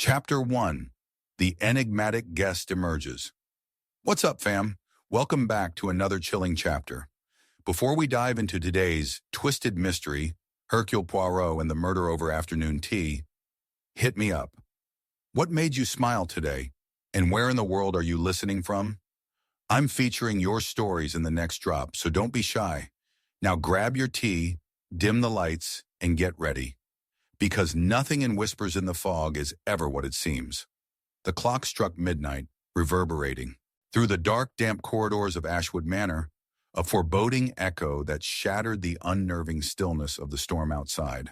Chapter 1. The Enigmatic Guest Emerges. What's up, fam? Welcome back to another chilling chapter. Before we dive into today's twisted mystery, Hercule Poirot and the murder over afternoon tea, hit me up. What made you smile today? And where in the world are you listening from? I'm featuring your stories in the next drop, so don't be shy. Now grab your tea, dim the lights, and get ready. Because nothing in Whispers in the Fog is ever what it seems. The clock struck midnight, reverberating through the dark, damp corridors of Ashwood Manor, a foreboding echo that shattered the unnerving stillness of the storm outside.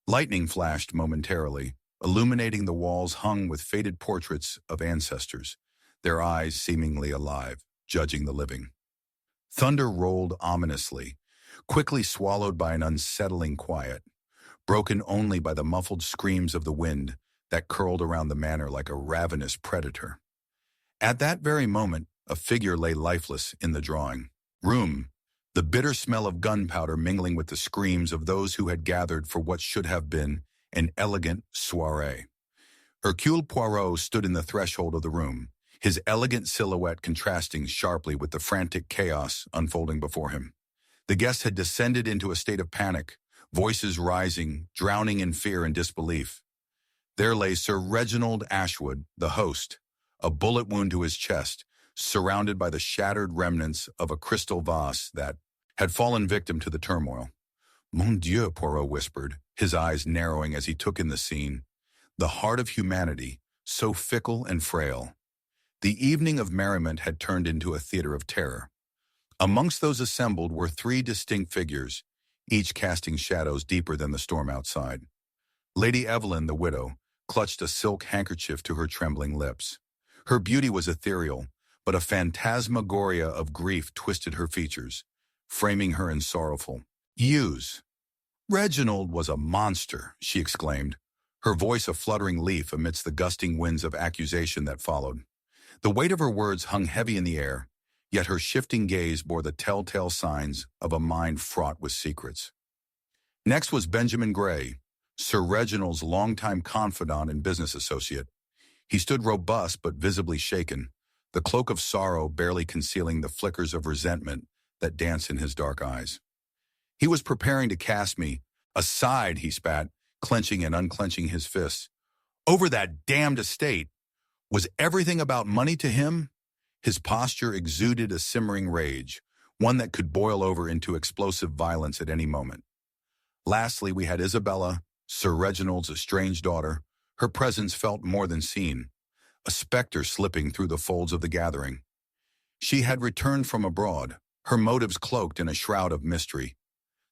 Lightning flashed momentarily, illuminating the walls hung with faded portraits of ancestors, their eyes seemingly alive, judging the living. Thunder rolled ominously, quickly swallowed by an unsettling quiet, broken only by the muffled screams of the wind that curled around the manor like a ravenous predator. At that very moment, a figure lay lifeless in the drawing room, the bitter smell of gunpowder mingling with the screams of those who had gathered for what should have been an elegant soiree. Hercule Poirot stood in the threshold of the room, his elegant silhouette contrasting sharply with the frantic chaos unfolding before him. The guests had descended into a state of panic, voices rising, drowning in fear and disbelief. There lay Sir Reginald Ashwood, the host, a bullet wound to his chest, surrounded by the shattered remnants of a crystal vase that had fallen victim to the turmoil. Mon Dieu, Poirot whispered, his eyes narrowing as he took in the scene. The heart of humanity, so fickle and frail. The evening of merriment had turned into a theater of terror. Amongst those assembled were three distinct figures, each casting shadows deeper than the storm outside. Lady Evelyn, the widow, clutched a silk handkerchief to her trembling lips. Her beauty was ethereal, but a phantasmagoria of grief twisted her features, framing her in sorrowful hues. Reginald was a monster, she exclaimed, her voice a fluttering leaf amidst the gusting winds of accusation that followed. The weight of her words hung heavy in the air, yet her shifting gaze bore the telltale signs of a mind fraught with secrets. Next was Benjamin Grey, Sir Reginald's longtime confidant and business associate. He stood robust but visibly shaken, the cloak of sorrow barely concealing the flickers of resentment that danced in his dark eyes. He was preparing to cast me aside, he spat, clenching and unclenching his fists. Over that damned estate. Was everything about money to him? His posture exuded a simmering rage, one that could boil over into explosive violence at any moment. Lastly, we had Isabella, Sir Reginald's estranged daughter, her presence felt more than seen, a specter slipping through the folds of the gathering. She had returned from abroad, her motives cloaked in a shroud of mystery.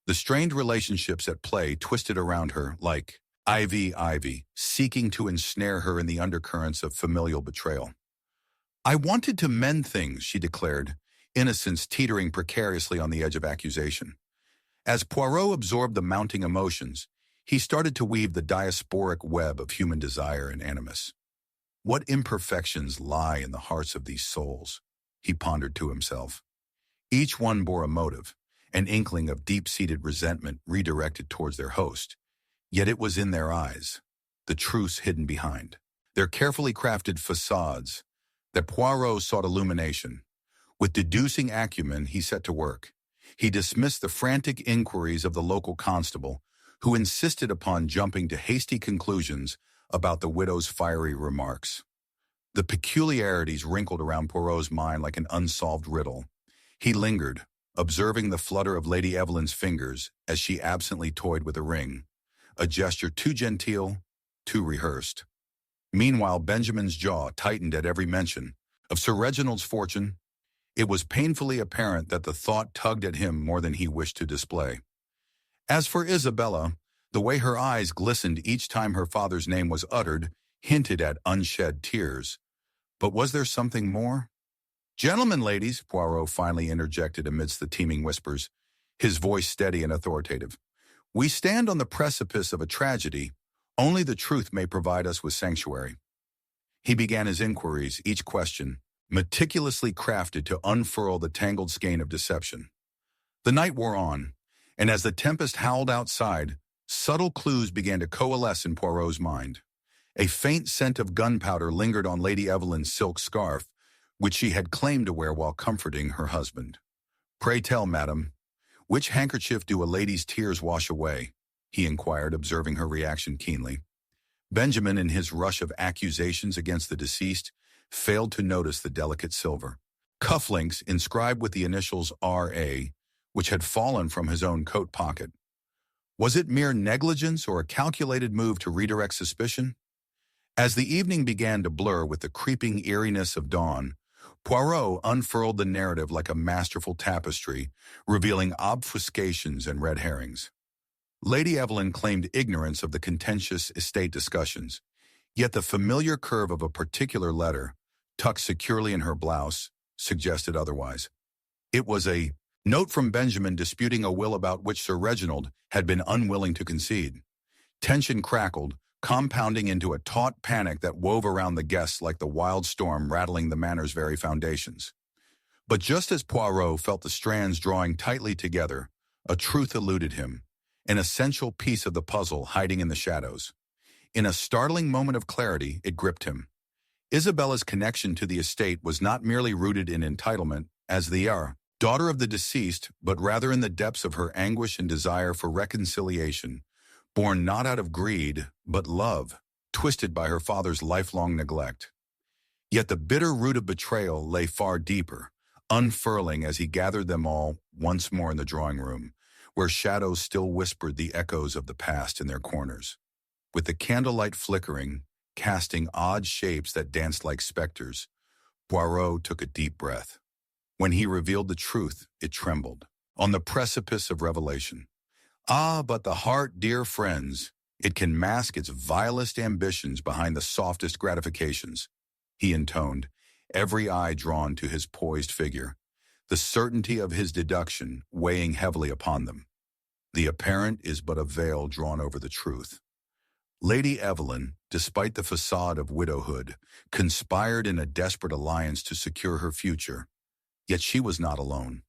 The strained relationships at play twisted around her like ivy, seeking to ensnare her in the undercurrents of familial betrayal. I wanted to mend things, she declared, innocence teetering precariously on the edge of accusation. As Poirot absorbed the mounting emotions, he started to weave the diasporic web of human desire and animus. What imperfections lie in the hearts of these souls, he pondered to himself. Each one bore a motive, an inkling of deep-seated resentment redirected towards their host, yet it was in their eyes, the truths hidden behind, their carefully crafted facades, that Poirot sought illumination. With deducing acumen, he set to work. He dismissed the frantic inquiries of the local constable, who insisted upon jumping to hasty conclusions about the widow's fiery remarks. The peculiarities wrinkled around Poirot's mind like an unsolved riddle. He lingered, observing the flutter of Lady Evelyn's fingers as she absently toyed with a ring, a gesture too genteel, too rehearsed. Meanwhile, Benjamin's jaw tightened at every mention of Sir Reginald's fortune. It was painfully apparent that the thought tugged at him more than he wished to display. As for Isabella, the way her eyes glistened each time her father's name was uttered hinted at unshed tears. But was there something more? Gentlemen, ladies, Poirot finally interjected amidst the teeming whispers, his voice steady and authoritative. We stand on the precipice of a tragedy. Only the truth may provide us with sanctuary. He began his inquiries, each question meticulously crafted to unfurl the tangled skein of deception. The night wore on, and as the tempest howled outside, subtle clues began to coalesce in Poirot's mind. A faint scent of gunpowder lingered on Lady Evelyn's silk scarf, which she had claimed to wear while comforting her husband. "Pray tell, madam, which handkerchief do a lady's tears wash away?" he inquired, observing her reaction keenly. Benjamin, in his rush of accusations against the deceased, failed to notice the delicate silver cufflinks inscribed with the initials R.A., which had fallen from his own coat pocket. Was it mere negligence or a calculated move to redirect suspicion? As the evening began to blur with the creeping eeriness of dawn, Poirot unfurled the narrative like a masterful tapestry, revealing obfuscations and red herrings. Lady Evelyn claimed ignorance of the contentious estate discussions, yet the familiar curve of a particular letter, tucked securely in her blouse, suggested otherwise. It was a note from Benjamin disputing a will about which Sir Reginald had been unwilling to concede. Tension crackled, compounding into a taut panic that wove around the guests like the wild storm rattling the manor's very foundations. But just as Poirot felt the strands drawing tightly together, a truth eluded him, an essential piece of the puzzle hiding in the shadows. In a startling moment of clarity, it gripped him. Isabella's connection to the estate was not merely rooted in entitlement, as the daughter of the deceased, but rather in the depths of her anguish and desire for reconciliation, born not out of greed, but love, twisted by her father's lifelong neglect. Yet the bitter root of betrayal lay far deeper, unfurling as he gathered them all once more in the drawing room, where shadows still whispered the echoes of the past in their corners. With the candlelight flickering, casting odd shapes that danced like specters, Poirot took a deep breath. When he revealed the truth, it trembled, on the precipice of revelation. Ah, but the heart, dear friends, it can mask its vilest ambitions behind the softest gratifications, he intoned, every eye drawn to his poised figure, the certainty of his deduction weighing heavily upon them. The apparent is but a veil drawn over the truth. Lady Evelyn, despite the facade of widowhood, conspired in a desperate alliance to secure her future. Yet she was not alone.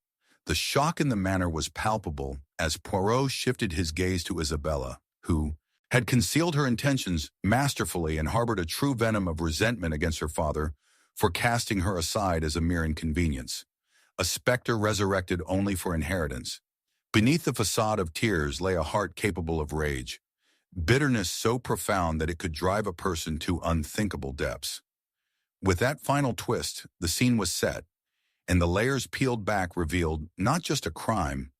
The shock in the manor was palpable as Poirot shifted his gaze to Isabella, who had concealed her intentions masterfully and harbored a true venom of resentment against her father for casting her aside as a mere inconvenience, a specter resurrected only for inheritance. Beneath the facade of tears lay a heart capable of rage, bitterness so profound that it could drive a person to unthinkable depths. With that final twist, the scene was set, and the layers peeled back revealed not just a crime,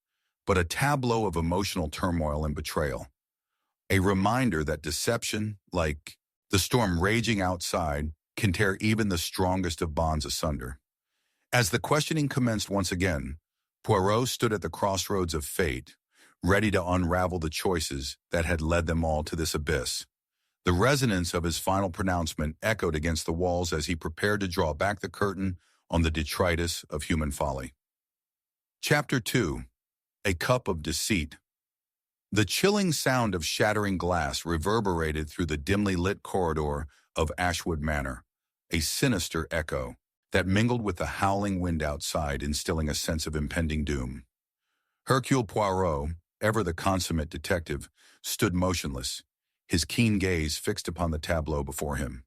but a tableau of emotional turmoil and betrayal. A reminder that deception, like the storm raging outside, can tear even the strongest of bonds asunder. As the questioning commenced once again, Poirot stood at the crossroads of fate, ready to unravel the choices that had led them all to this abyss. The resonance of his final pronouncement echoed against the walls as he prepared to draw back the curtain on the detritus of human folly. Chapter 2. A Cup of Deceit. The chilling sound of shattering glass reverberated through the dimly lit corridor of Ashwood Manor, a sinister echo that mingled with the howling wind outside, instilling a sense of impending doom. Hercule Poirot, ever the consummate detective, stood motionless, his keen gaze fixed upon the tableau before him.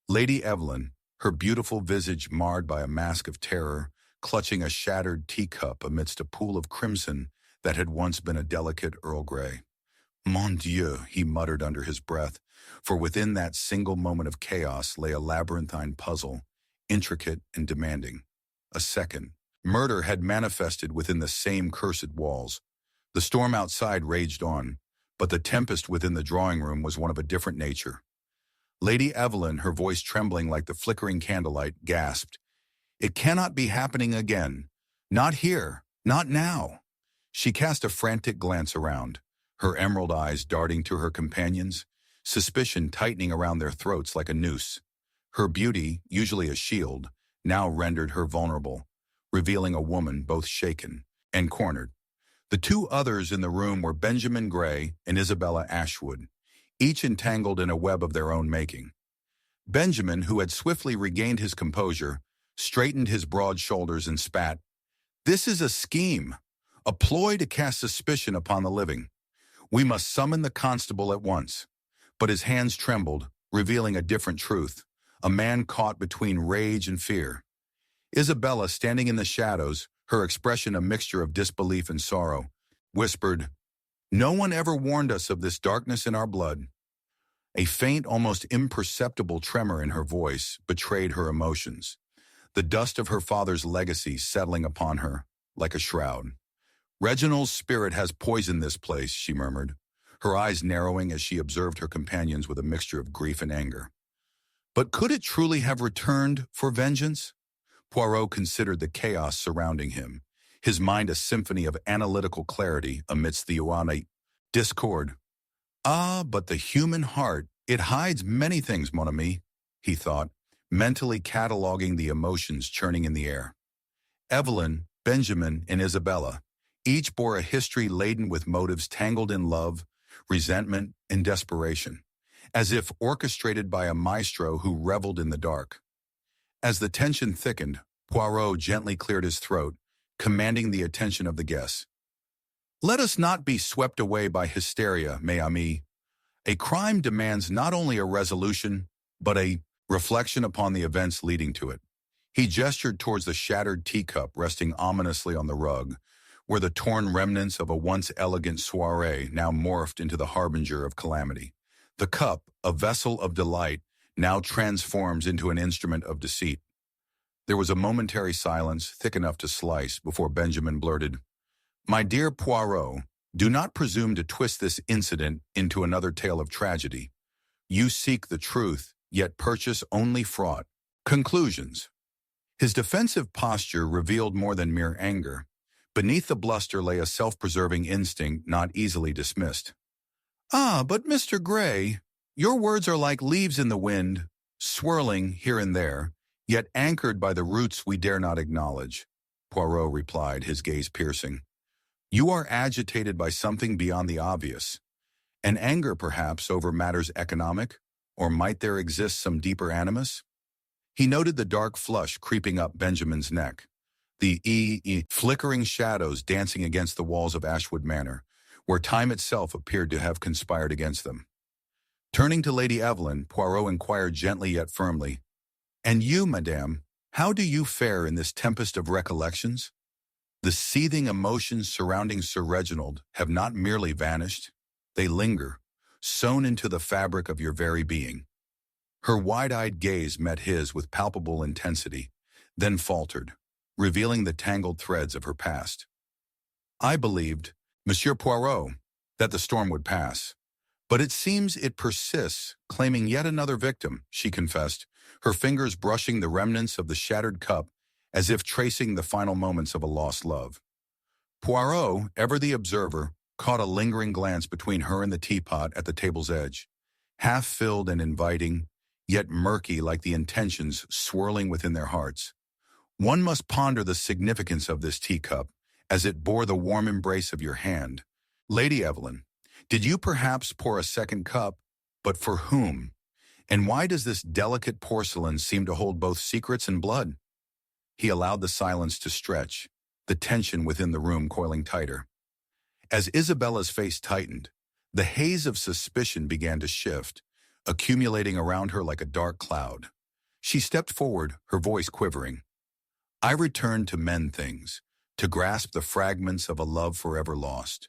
Lady Evelyn, her beautiful visage marred by a mask of terror, clutching a shattered teacup amidst a pool of crimson that had once been a delicate Earl Grey. "Mon Dieu," he muttered under his breath, for within that single moment of chaos lay a labyrinthine puzzle, intricate and demanding. A second. Murder had manifested within the same cursed walls. The storm outside raged on, but the tempest within the drawing room was one of a different nature. Lady Evelyn, her voice trembling like the flickering candlelight, gasped, "It cannot be happening again. Not here. Not now." She cast a frantic glance around, her emerald eyes darting to her companions, suspicion tightening around their throats like a noose. Her beauty, usually a shield, now rendered her vulnerable, revealing a woman both shaken and cornered. The two others in the room were Benjamin Grey and Isabella Ashwood, each entangled in a web of their own making. Benjamin, who had swiftly regained his composure, straightened his broad shoulders and spat, "This is a scheme, a ploy to cast suspicion upon the living. We must summon the constable at once." But his hands trembled, revealing a different truth, a man caught between rage and fear. Isabella, standing in the shadows, her expression a mixture of disbelief and sorrow, whispered, "No one ever warned us of this darkness in our blood." A faint, almost imperceptible tremor in her voice betrayed her emotions, the dust of her father's legacy settling upon her like a shroud. "Reginald's spirit has poisoned this place," she murmured, her eyes narrowing as she observed her companions with a mixture of grief and anger. But could it truly have returned for vengeance? Poirot considered the chaos surrounding him, his mind a symphony of analytical clarity amidst the Uana discord. "Ah, but the human heart, it hides many things, mon ami," he thought, mentally cataloging the emotions churning in the air. Evelyn, Benjamin, and Isabella each bore a history laden with motives tangled in love, resentment, and desperation, as if orchestrated by a maestro who reveled in the dark. As the tension thickened, Poirot gently cleared his throat, commanding the attention of the guests. "Let us not be swept away by hysteria, mes amis. A crime demands not only a resolution, but a reflection upon the events leading to it." He gestured towards the shattered teacup resting ominously on the rug, where the torn remnants of a once elegant soiree now morphed into the harbinger of calamity. The cup, a vessel of delight, now transforms into an instrument of deceit. There was a momentary silence, thick enough to slice, before Benjamin blurted, "My dear Poirot, do not presume to twist this incident into another tale of tragedy. You seek the truth, yet purchase only fraught. Conclusions." His defensive posture revealed more than mere anger. Beneath the bluster lay a self-preserving instinct not easily dismissed. "Ah, but Mr. Grey, your words are like leaves in the wind, swirling here and there, yet anchored by the roots we dare not acknowledge," Poirot replied, his gaze piercing. "You are agitated by something beyond the obvious. An anger, perhaps, over matters economic, or might there exist some deeper animus?" He noted the dark flush creeping up Benjamin's neck, the flickering shadows dancing against the walls of Ashwood Manor, where time itself appeared to have conspired against them. Turning to Lady Evelyn, Poirot inquired gently yet firmly, "And you, madame, how do you fare in this tempest of recollections? The seething emotions surrounding Sir Reginald have not merely vanished, they linger, sewn into the fabric of your very being." Her wide-eyed gaze met his with palpable intensity, then faltered, revealing the tangled threads of her past. "I believed, Monsieur Poirot, that the storm would pass. But it seems it persists, claiming yet another victim," she confessed, her fingers brushing the remnants of the shattered cup as if tracing the final moments of a lost love. Poirot, ever the observer, caught a lingering glance between her and the teapot at the table's edge, half-filled and inviting, yet murky like the intentions swirling within their hearts. One must ponder the significance of this teacup, as it bore the warm embrace of your hand. Lady Evelyn, did you perhaps pour a second cup, but for whom? And why does this delicate porcelain seem to hold both secrets and blood? He allowed the silence to stretch, the tension within the room coiling tighter. As Isabella's face tightened, the haze of suspicion began to shift, accumulating around her like a dark cloud. She stepped forward, her voice quivering. "I returned to mend things, to grasp the fragments of a love forever lost.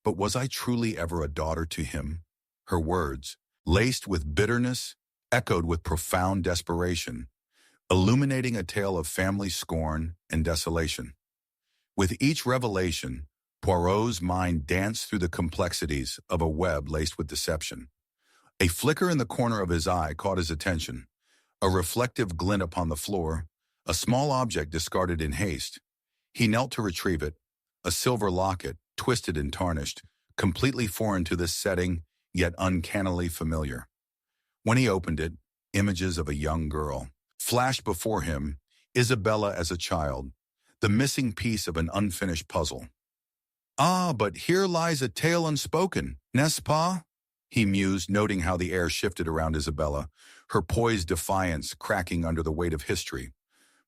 But was I truly ever a daughter to him?" Her words, laced with bitterness, echoed with profound desperation, illuminating a tale of family scorn and desolation. With each revelation, Poirot's mind danced through the complexities of a web laced with deception. A flicker in the corner of his eye caught his attention, a reflective glint upon the floor, a small object discarded in haste. He knelt to retrieve it, a silver locket, twisted and tarnished, completely foreign to this setting, yet uncannily familiar. When he opened it, images of a young girl flashed before him, Isabella as a child, the missing piece of an unfinished puzzle. "Ah, but here lies a tale unspoken, n'est-ce pas?" he mused, noting how the air shifted around Isabella, her poised defiance cracking under the weight of history.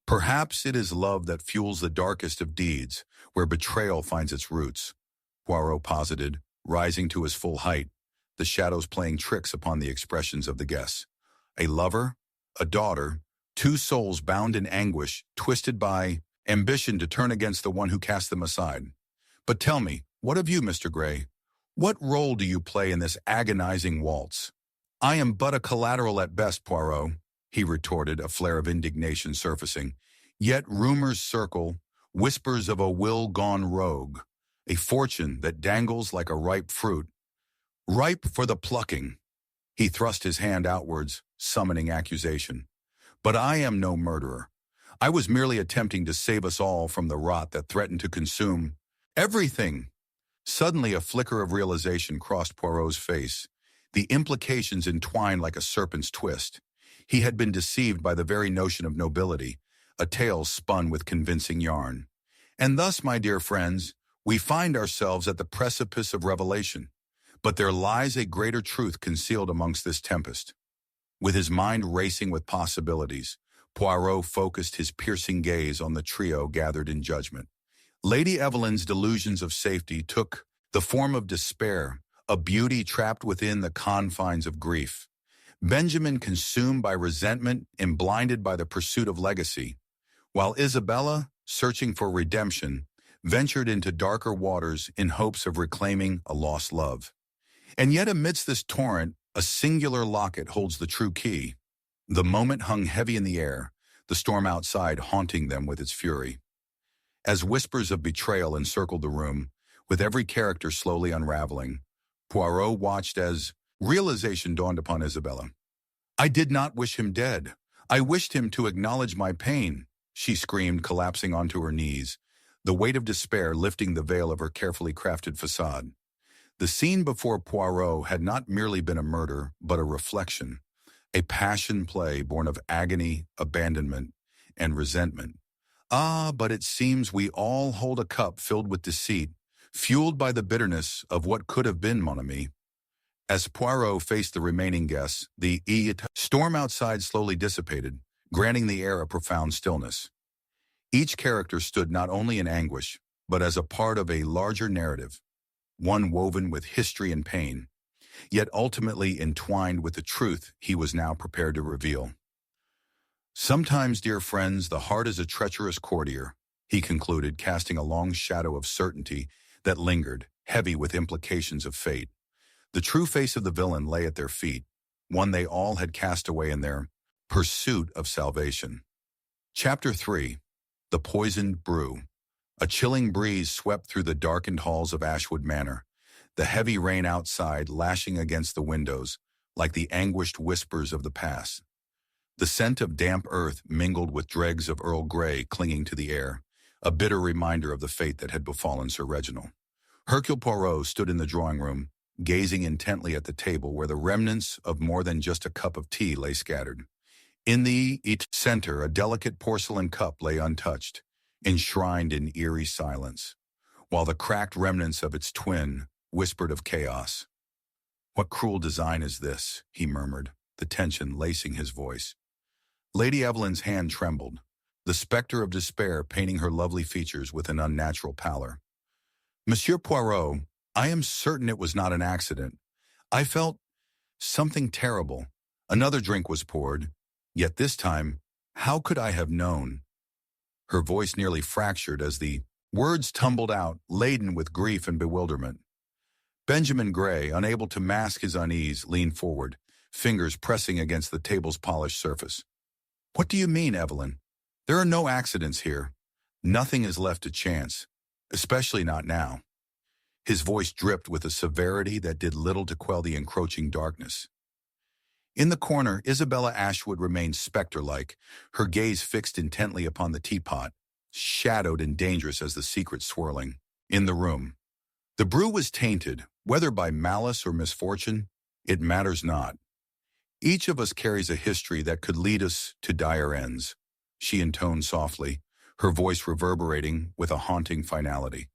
"Perhaps it is love that fuels the darkest of deeds, where betrayal finds its roots," Poirot posited, rising to his full height, the shadows playing tricks upon the expressions of the guests. A lover, a daughter, two souls bound in anguish, twisted by ambition to turn against the one who cast them aside. But tell me, what of you, Mr. Grey? What role do you play in this agonizing waltz? I am but a collateral at best, Poirot, he retorted, a flare of indignation surfacing. Yet rumors circle, whispers of a will gone rogue, a fortune that dangles like a ripe fruit, ripe for the plucking. He thrust his hand outwards, summoning accusation. But I am no murderer. I was merely attempting to save us all from the rot that threatened to consume everything. Suddenly a flicker of realization crossed Poirot's face. The implications entwined like a serpent's twist. He had been deceived by the very notion of nobility, a tale spun with convincing yarn. And thus, my dear friends, we find ourselves at the precipice of revelation. But there lies a greater truth concealed amongst this tempest. With his mind racing with possibilities, Poirot focused his piercing gaze on the trio gathered in judgment. Lady Evelyn's delusions of safety took the form of despair, a beauty trapped within the confines of grief. Benjamin consumed by resentment and blinded by the pursuit of legacy, while Isabella, searching for redemption, ventured into darker waters in hopes of reclaiming a lost love. And yet amidst this torrent, a singular locket holds the true key. The moment hung heavy in the air, the storm outside haunting them with its fury. As whispers of betrayal encircled the room, with every character slowly unraveling, Poirot watched as realization dawned upon Isabella. I did not wish him dead. I wished him to acknowledge my pain, she screamed, collapsing onto her knees, the weight of despair lifting the veil of her carefully crafted facade. The scene before Poirot had not merely been a murder, but a reflection, a passion play born of agony, abandonment, and resentment. Ah, but it seems we all hold a cup filled with deceit, fueled by the bitterness of what could have been, mon ami. As Poirot faced the remaining guests, the storm outside slowly dissipated, granting the air a profound stillness. Each character stood not only in anguish, but as a part of a larger narrative, one woven with history and pain, yet ultimately entwined with the truth he was now prepared to reveal. Sometimes, dear friends, the heart is a treacherous courtier, he concluded, casting a long shadow of certainty that lingered, heavy with implications of fate. The true face of the villain lay at their feet, one they all had cast away in their pursuit of salvation. Chapter 3. The Poisoned Brew. A chilling breeze swept through the darkened halls of Ashwood Manor, the heavy rain outside lashing against the windows like the anguished whispers of the past. The scent of damp earth mingled with dregs of Earl Grey clinging to the air, a bitter reminder of the fate that had befallen Sir Reginald. Hercule Poirot stood in the drawing room, gazing intently at the table where the remnants of more than just a cup of tea lay scattered. In the center, a delicate porcelain cup lay untouched, enshrined in eerie silence, while the cracked remnants of its twin whispered of chaos. What cruel design is this? He murmured, the tension lacing his voice. Lady Evelyn's hand trembled, the specter of despair painting her lovely features with an unnatural pallor. Monsieur Poirot, I am certain it was not an accident. I felt something terrible. Another drink was poured, yet this time, how could I have known? Her voice nearly fractured as the words tumbled out, laden with grief and bewilderment. Benjamin Grey, unable to mask his unease, leaned forward, fingers pressing against the table's polished surface. What do you mean, Evelyn? There are no accidents here. Nothing is left to chance, especially not now. His voice dripped with a severity that did little to quell the encroaching darkness. In the corner, Isabella Ashwood remained spectre-like, her gaze fixed intently upon the teapot, shadowed and dangerous as the secret swirling in the room. The brew was tainted, whether by malice or misfortune, it matters not. Each of us carries a history that could lead us to dire ends, she intoned softly, her voice reverberating with a haunting finality.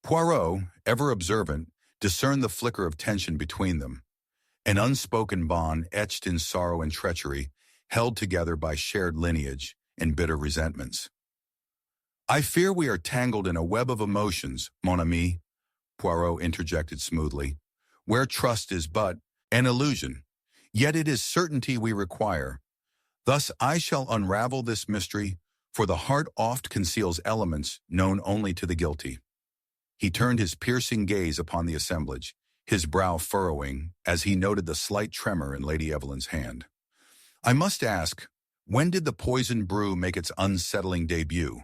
Poirot, ever observant, discerned the flicker of tension between them, an unspoken bond etched in sorrow and treachery, held together by shared lineage and bitter resentments. I fear we are tangled in a web of emotions, mon ami, Poirot interjected smoothly. where trust is but an illusion. Yet it is certainty we require. Thus I shall unravel this mystery, for the heart oft conceals elements known only to the guilty. He turned his piercing gaze upon the assemblage, his brow furrowing as he noted the slight tremor in Lady Evelyn's hand. I must ask, when did the poisoned brew make its unsettling debut?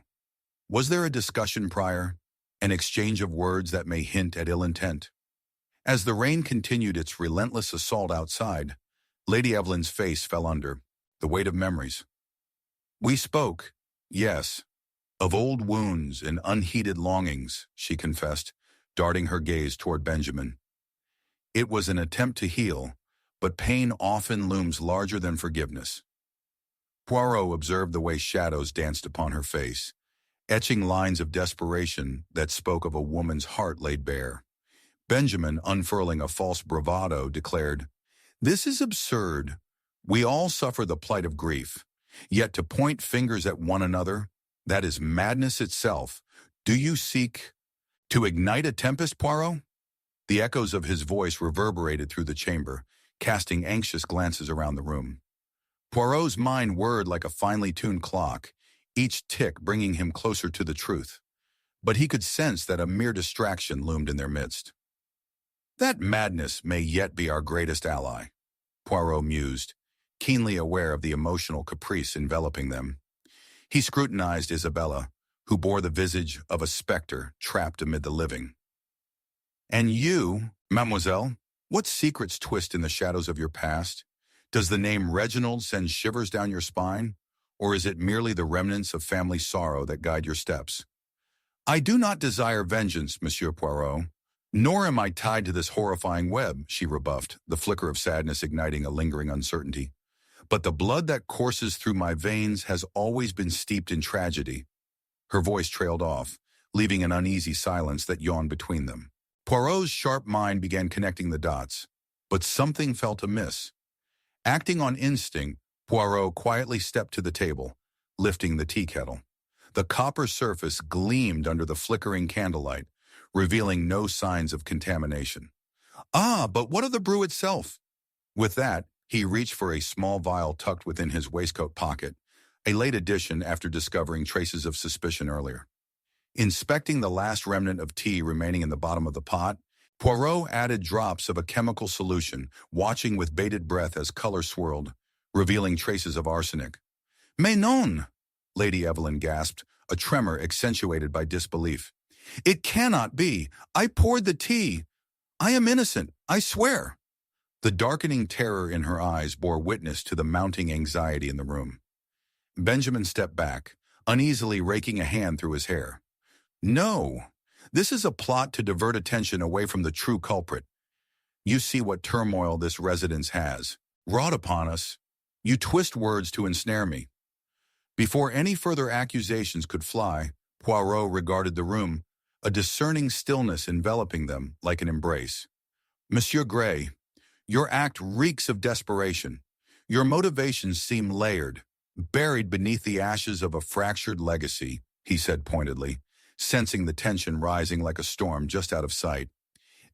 Was there a discussion prior, an exchange of words that may hint at ill intent? As the rain continued its relentless assault outside, Lady Evelyn's face fell under the weight of memories. We spoke, yes, of old wounds and unheeded longings, she confessed, darting her gaze toward Benjamin. It was an attempt to heal, but pain often looms larger than forgiveness. Poirot observed the way shadows danced upon her face, etching lines of desperation that spoke of a woman's heart laid bare. Benjamin, unfurling a false bravado, declared, "This is absurd. We all suffer the plight of grief. Yet to point fingers at one another, that is madness itself. Do you seek to ignite a tempest, Poirot?" The echoes of his voice reverberated through the chamber, casting anxious glances around the room. Poirot's mind whirred like a finely tuned clock, each tick bringing him closer to the truth. But he could sense that a mere distraction loomed in their midst. That madness may yet be our greatest ally, Poirot mused, keenly aware of the emotional caprice enveloping them. He scrutinized Isabella, who bore the visage of a specter trapped amid the living. And you, mademoiselle, what secrets twist in the shadows of your past? Does the name Reginald send shivers down your spine, or is it merely the remnants of family sorrow that guide your steps? I do not desire vengeance, Monsieur Poirot, nor am I tied to this horrifying web, she rebuffed, the flicker of sadness igniting a lingering uncertainty. But the blood that courses through my veins has always been steeped in tragedy. Her voice trailed off, leaving an uneasy silence that yawned between them. Poirot's sharp mind began connecting the dots, but something felt amiss. Acting on instinct, Poirot quietly stepped to the table, lifting the tea kettle. The copper surface gleamed under the flickering candlelight, revealing no signs of contamination. Ah, but what of the brew itself? With that, he reached for a small vial tucked within his waistcoat pocket, a late addition after discovering traces of suspicion earlier. Inspecting the last remnant of tea remaining in the bottom of the pot, Poirot added drops of a chemical solution, watching with bated breath as color swirled, revealing traces of arsenic. Mais non, Lady Evelyn gasped, a tremor accentuated by disbelief. It cannot be. I poured the tea. I am innocent, I swear. The darkening terror in her eyes bore witness to the mounting anxiety in the room. Benjamin stepped back, uneasily raking a hand through his hair. No, this is a plot to divert attention away from the true culprit. You see what turmoil this residence has wrought upon us. You twist words to ensnare me. Before any further accusations could fly, Poirot regarded the room, a discerning stillness enveloping them like an embrace. Monsieur Grey, your act reeks of desperation. Your motivations seem layered, buried beneath the ashes of a fractured legacy, he said pointedly, sensing the tension rising like a storm just out of sight.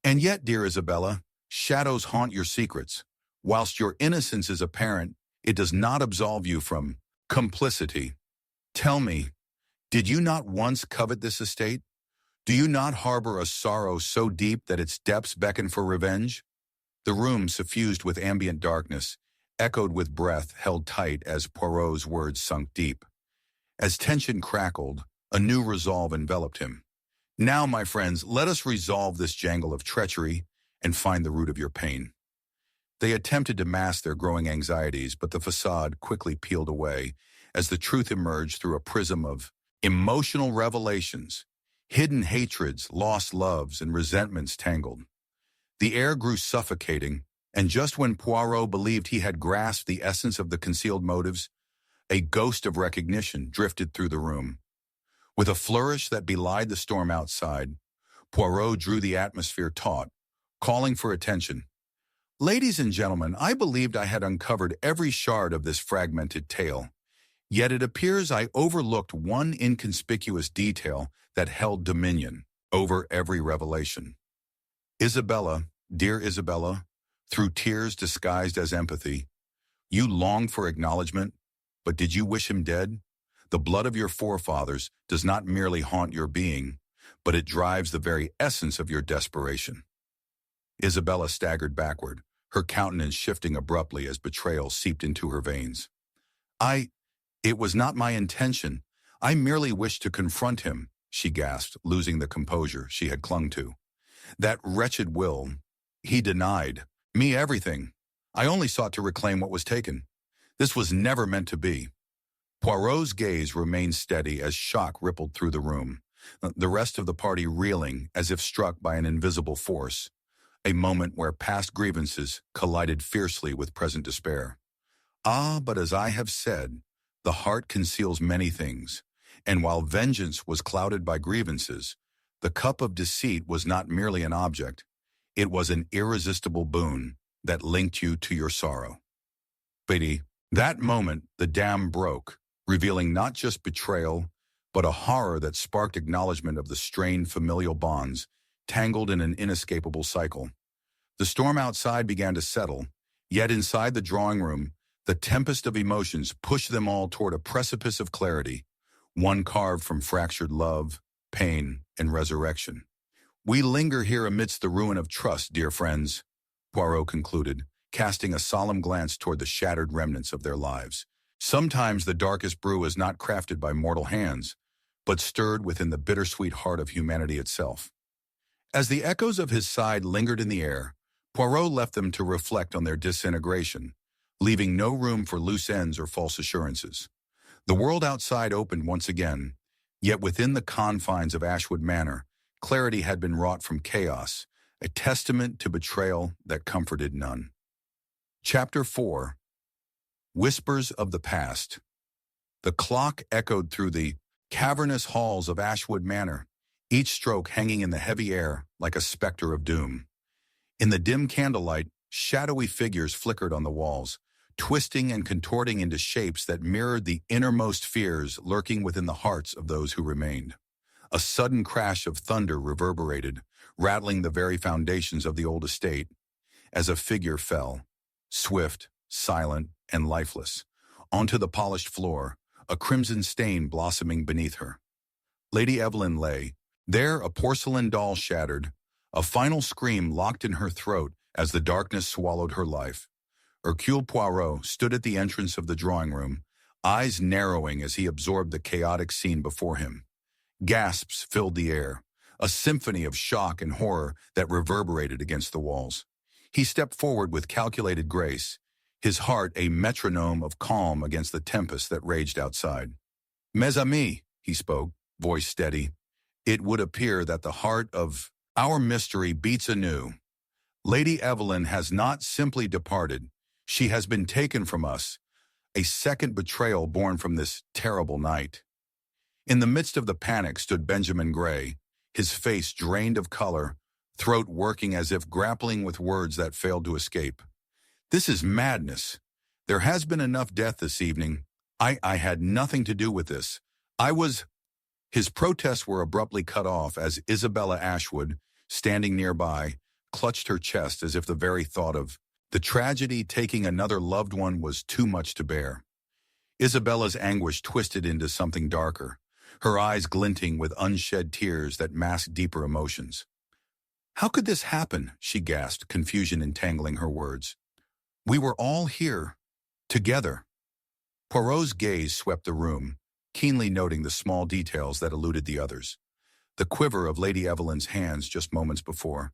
And yet, dear Isabella, shadows haunt your secrets. Whilst your innocence is apparent, it does not absolve you from complicity. Tell me, did you not once covet this estate? Do you not harbor a sorrow so deep that its depths beckon for revenge? The room, suffused with ambient darkness, echoed with breath held tight as Poirot's words sunk deep. As tension crackled, a new resolve enveloped him. Now, my friends, let us resolve this jangle of treachery and find the root of your pain. They attempted to mask their growing anxieties, but the facade quickly peeled away as the truth emerged through a prism of emotional revelations. Hidden hatreds, lost loves, and resentments tangled. The air grew suffocating, and just when Poirot believed he had grasped the essence of the concealed motives, a ghost of recognition drifted through the room. With a flourish that belied the storm outside, Poirot drew the atmosphere taut, calling for attention. Ladies and gentlemen, I believed I had uncovered every shard of this fragmented tale. Yet it appears I overlooked one inconspicuous detail that held dominion over every revelation. Isabella, Dear Isabella, through tears disguised as empathy, you longed for acknowledgement, but did you wish him dead? The blood of your forefathers does not merely haunt your being, but it drives the very essence of your desperation. Isabella staggered backward, her countenance shifting abruptly as betrayal seeped into her veins. It was not my intention. I merely wished to confront him, she gasped, losing the composure she had clung to. That wretched Will, he denied me everything. I only sought to reclaim what was taken. This was never meant to be. Poirot's gaze remained steady as shock rippled through the room, the rest of the party reeling as if struck by an invisible force, a moment where past grievances collided fiercely with present despair. Ah, but as I have said, the heart conceals many things, and while vengeance was clouded by grievances, the cup of deceit was not merely an object, it was an irresistible boon that linked you to your sorrow. But that moment, the dam broke, revealing not just betrayal, but a horror that sparked acknowledgement of the strained familial bonds, tangled in an inescapable cycle. The storm outside began to settle, yet inside the drawing room, the tempest of emotions pushed them all toward a precipice of clarity, one carved from fractured love, pain, and resurrection. We linger here amidst the ruin of trust, dear friends, Poirot concluded, casting a solemn glance toward the shattered remnants of their lives. Sometimes the darkest brew is not crafted by mortal hands, but stirred within the bittersweet heart of humanity itself. As the echoes of his sigh lingered in the air, Poirot left them to reflect on their disintegration, leaving no room for loose ends or false assurances. The world outside opened once again, yet within the confines of Ashwood Manor, clarity had been wrought from chaos, a testament to betrayal that comforted none. Chapter 4. Whispers of the Past. The clock echoed through the cavernous halls of Ashwood Manor, each stroke hanging in the heavy air like a specter of doom. In the dim candlelight, shadowy figures flickered on the walls, twisting and contorting into shapes that mirrored the innermost fears lurking within the hearts of those who remained. A sudden crash of thunder reverberated, rattling the very foundations of the old estate, as a figure fell, swift, silent, and lifeless, onto the polished floor, a crimson stain blossoming beneath her. Lady Evelyn lay, there a porcelain doll shattered, a final scream locked in her throat as the darkness swallowed her life. Hercule Poirot stood at the entrance of the drawing room, eyes narrowing as he absorbed the chaotic scene before him. Gasps filled the air, a symphony of shock and horror that reverberated against the walls. He stepped forward with calculated grace, his heart a metronome of calm against the tempest that raged outside. "Mes amis," he spoke, voice steady, "it would appear that the heart of our mystery beats anew. Lady Evelyn has not simply departed, she has been taken from us, a second betrayal born from this terrible night." In the midst of the panic stood Benjamin Grey, his face drained of color, throat working as if grappling with words that failed to escape. "This is madness. There has been enough death this evening. I had nothing to do with this. I was—" His protests were abruptly cut off as Isabella Ashwood, standing nearby, clutched her chest as if the very thought of the tragedy taking another loved one was too much to bear. Isabella's anguish twisted into something darker, her eyes glinting with unshed tears that masked deeper emotions. "How could this happen?" she gasped, confusion entangling her words. "We were all here, together." Poirot's gaze swept the room, keenly noting the small details that eluded the others. The quiver of Lady Evelyn's hands just moments before,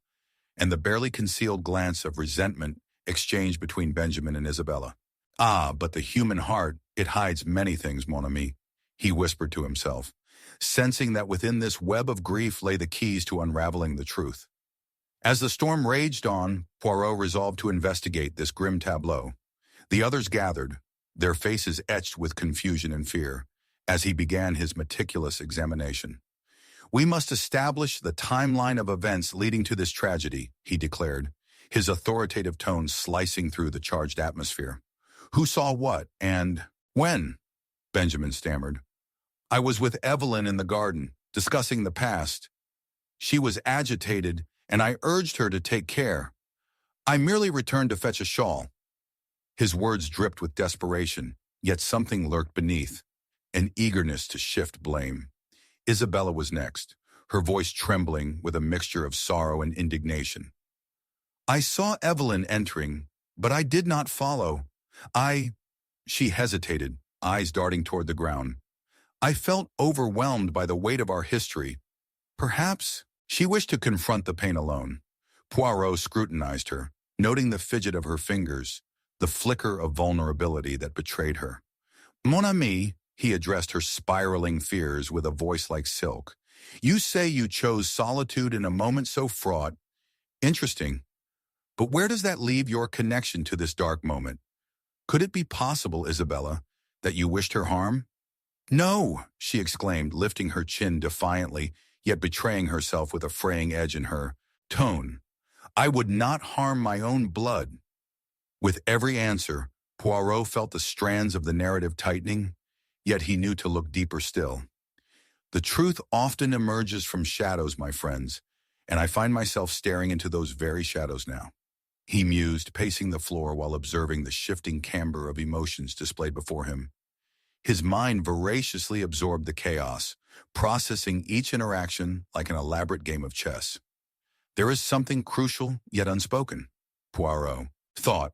and the barely concealed glance of resentment exchanged between Benjamin and Isabella. "Ah, but the human heart, it hides many things, mon ami," he whispered to himself, sensing that within this web of grief lay the keys to unraveling the truth. As the storm raged on, Poirot resolved to investigate this grim tableau. The others gathered, their faces etched with confusion and fear, as he began his meticulous examination. "We must establish the timeline of events leading to this tragedy," he declared, his authoritative tone slicing through the charged atmosphere. "Who saw what, and when?" Benjamin stammered. "I was with Evelyn in the garden, discussing the past. She was agitated, and I urged her to take care, I merely returned to fetch a shawl. His words dripped with desperation, yet something lurked beneath, an eagerness to shift blame. Isabella was next, her voice trembling with a mixture of sorrow and indignation. I saw Evelyn entering, but I did not follow. She hesitated, eyes darting toward the ground. I felt overwhelmed by the weight of our history. Perhaps she wished to confront the pain alone. Poirot scrutinized her, noting the fidget of her fingers, the flicker of vulnerability that betrayed her. Mon ami, he addressed her spiraling fears with a voice like silk. You say you chose solitude in a moment so fraught. Interesting. But where does that leave your connection to this dark moment? Could it be possible, Isabella, that you wished her harm? No, she exclaimed, lifting her chin defiantly, yet betraying herself with a fraying edge in her tone. I would not harm my own blood. With every answer, Poirot felt the strands of the narrative tightening, yet he knew to look deeper still. The truth often emerges from shadows, my friends, and I find myself staring into those very shadows now. He mused, pacing the floor while observing the shifting camber of emotions displayed before him. His mind voraciously absorbed the chaos, processing each interaction like an elaborate game of chess. There is something crucial yet unspoken, Poirot thought.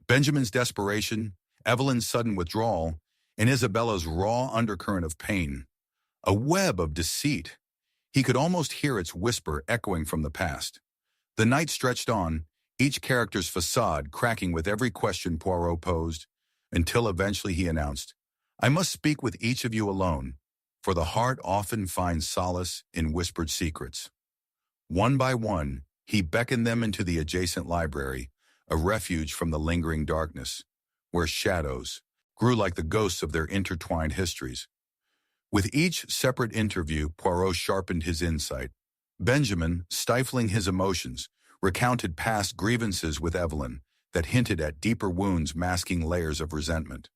Benjamin's desperation, Evelyn's sudden withdrawal, and Isabella's raw undercurrent of pain. A web of deceit. He could almost hear its whisper echoing from the past. The night stretched on, each character's facade cracking with every question Poirot posed, until eventually he announced, I must speak with each of you alone, for the heart often finds solace in whispered secrets. One by one, he beckoned them into the adjacent library, a refuge from the lingering darkness, where shadows grew like the ghosts of their intertwined histories. With each separate interview, Poirot sharpened his insight. Benjamin, stifling his emotions, recounted past grievances with Evelyn that hinted at deeper wounds masking layers of resentment.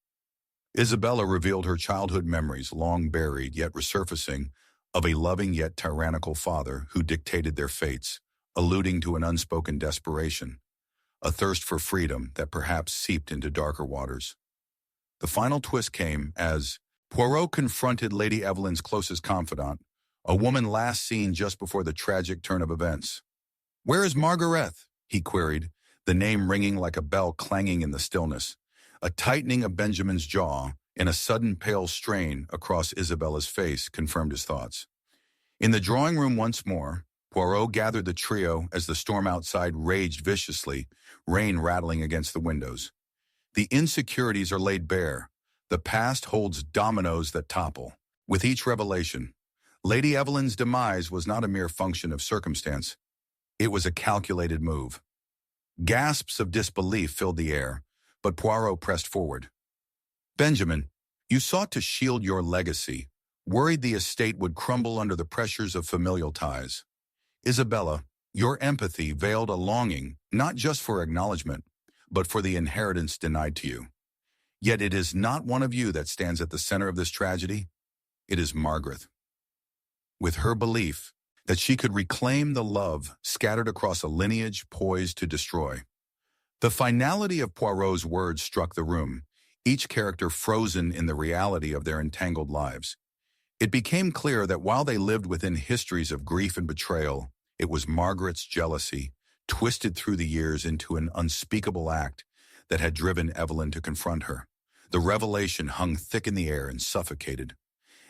Isabella revealed her childhood memories, long buried yet resurfacing, of a loving yet tyrannical father who dictated their fates, alluding to an unspoken desperation, a thirst for freedom that perhaps seeped into darker waters. The final twist came as Poirot confronted Lady Evelyn's closest confidant, a woman last seen just before the tragic turn of events. Where is Margaret? He queried, the name ringing like a bell clanging in the stillness. A tightening of Benjamin's jaw and a sudden pale strain across Isabella's face confirmed his thoughts. In the drawing room once more, Poirot gathered the trio as the storm outside raged viciously, rain rattling against the windows. The insecurities are laid bare. The past holds dominoes that topple. With each revelation, Lady Evelyn's demise was not a mere function of circumstance. It was a calculated move. Gasps of disbelief filled the air, but Poirot pressed forward. Benjamin, you sought to shield your legacy, worried the estate would crumble under the pressures of familial ties. Isabella, your empathy veiled a longing, not just for acknowledgement, but for the inheritance denied to you. Yet it is not one of you that stands at the center of this tragedy. It is Margaret. With her belief that she could reclaim the love scattered across a lineage poised to destroy. The finality of Poirot's words struck the room, each character frozen in the reality of their entangled lives. It became clear that while they lived within histories of grief and betrayal, it was Margaret's jealousy, twisted through the years into an unspeakable act, that had driven Evelyn to confront her. The revelation hung thick in the air and suffocated.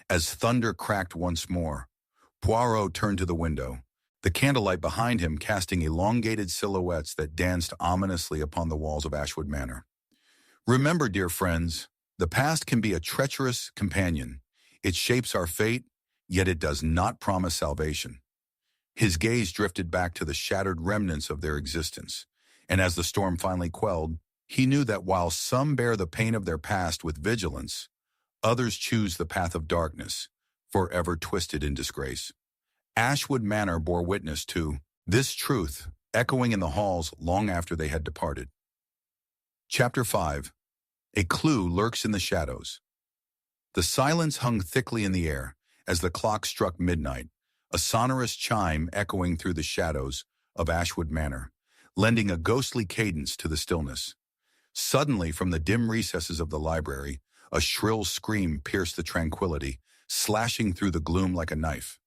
As thunder cracked once more, Poirot turned to the window, the candlelight behind him casting elongated silhouettes that danced ominously upon the walls of Ashwood Manor. Remember, dear friends, the past can be a treacherous companion. It shapes our fate, yet it does not promise salvation. His gaze drifted back to the shattered remnants of their existence, and as the storm finally quelled, he knew that while some bear the pain of their past with vigilance, others choose the path of darkness, forever twisted in disgrace. Ashwood Manor bore witness to this truth, echoing in the halls long after they had departed. Chapter 5. A clue lurks in the shadows. The silence hung thickly in the air as the clock struck midnight, a sonorous chime echoing through the shadows of Ashwood Manor, lending a ghostly cadence to the stillness. Suddenly, from the dim recesses of the library, a shrill scream pierced the tranquility, slashing through the gloom like a knife.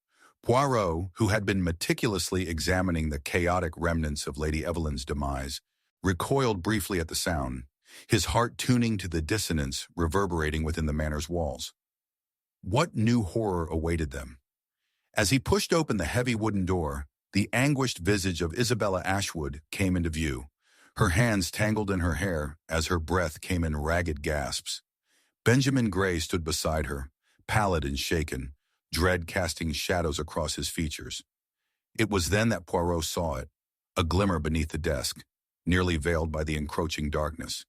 Poirot, who had been meticulously examining the chaotic remnants of Lady Evelyn's demise, recoiled briefly at the sound, his heart tuning to the dissonance reverberating within the manor's walls. What new horror awaited them? As he pushed open the heavy wooden door, the anguished visage of Isabella Ashwood came into view, her hands tangled in her hair as her breath came in ragged gasps. Benjamin Grey stood beside her, pallid and shaken, dread casting shadows across his features. It was then that Poirot saw it, a glimmer beneath the desk, nearly veiled by the encroaching darkness.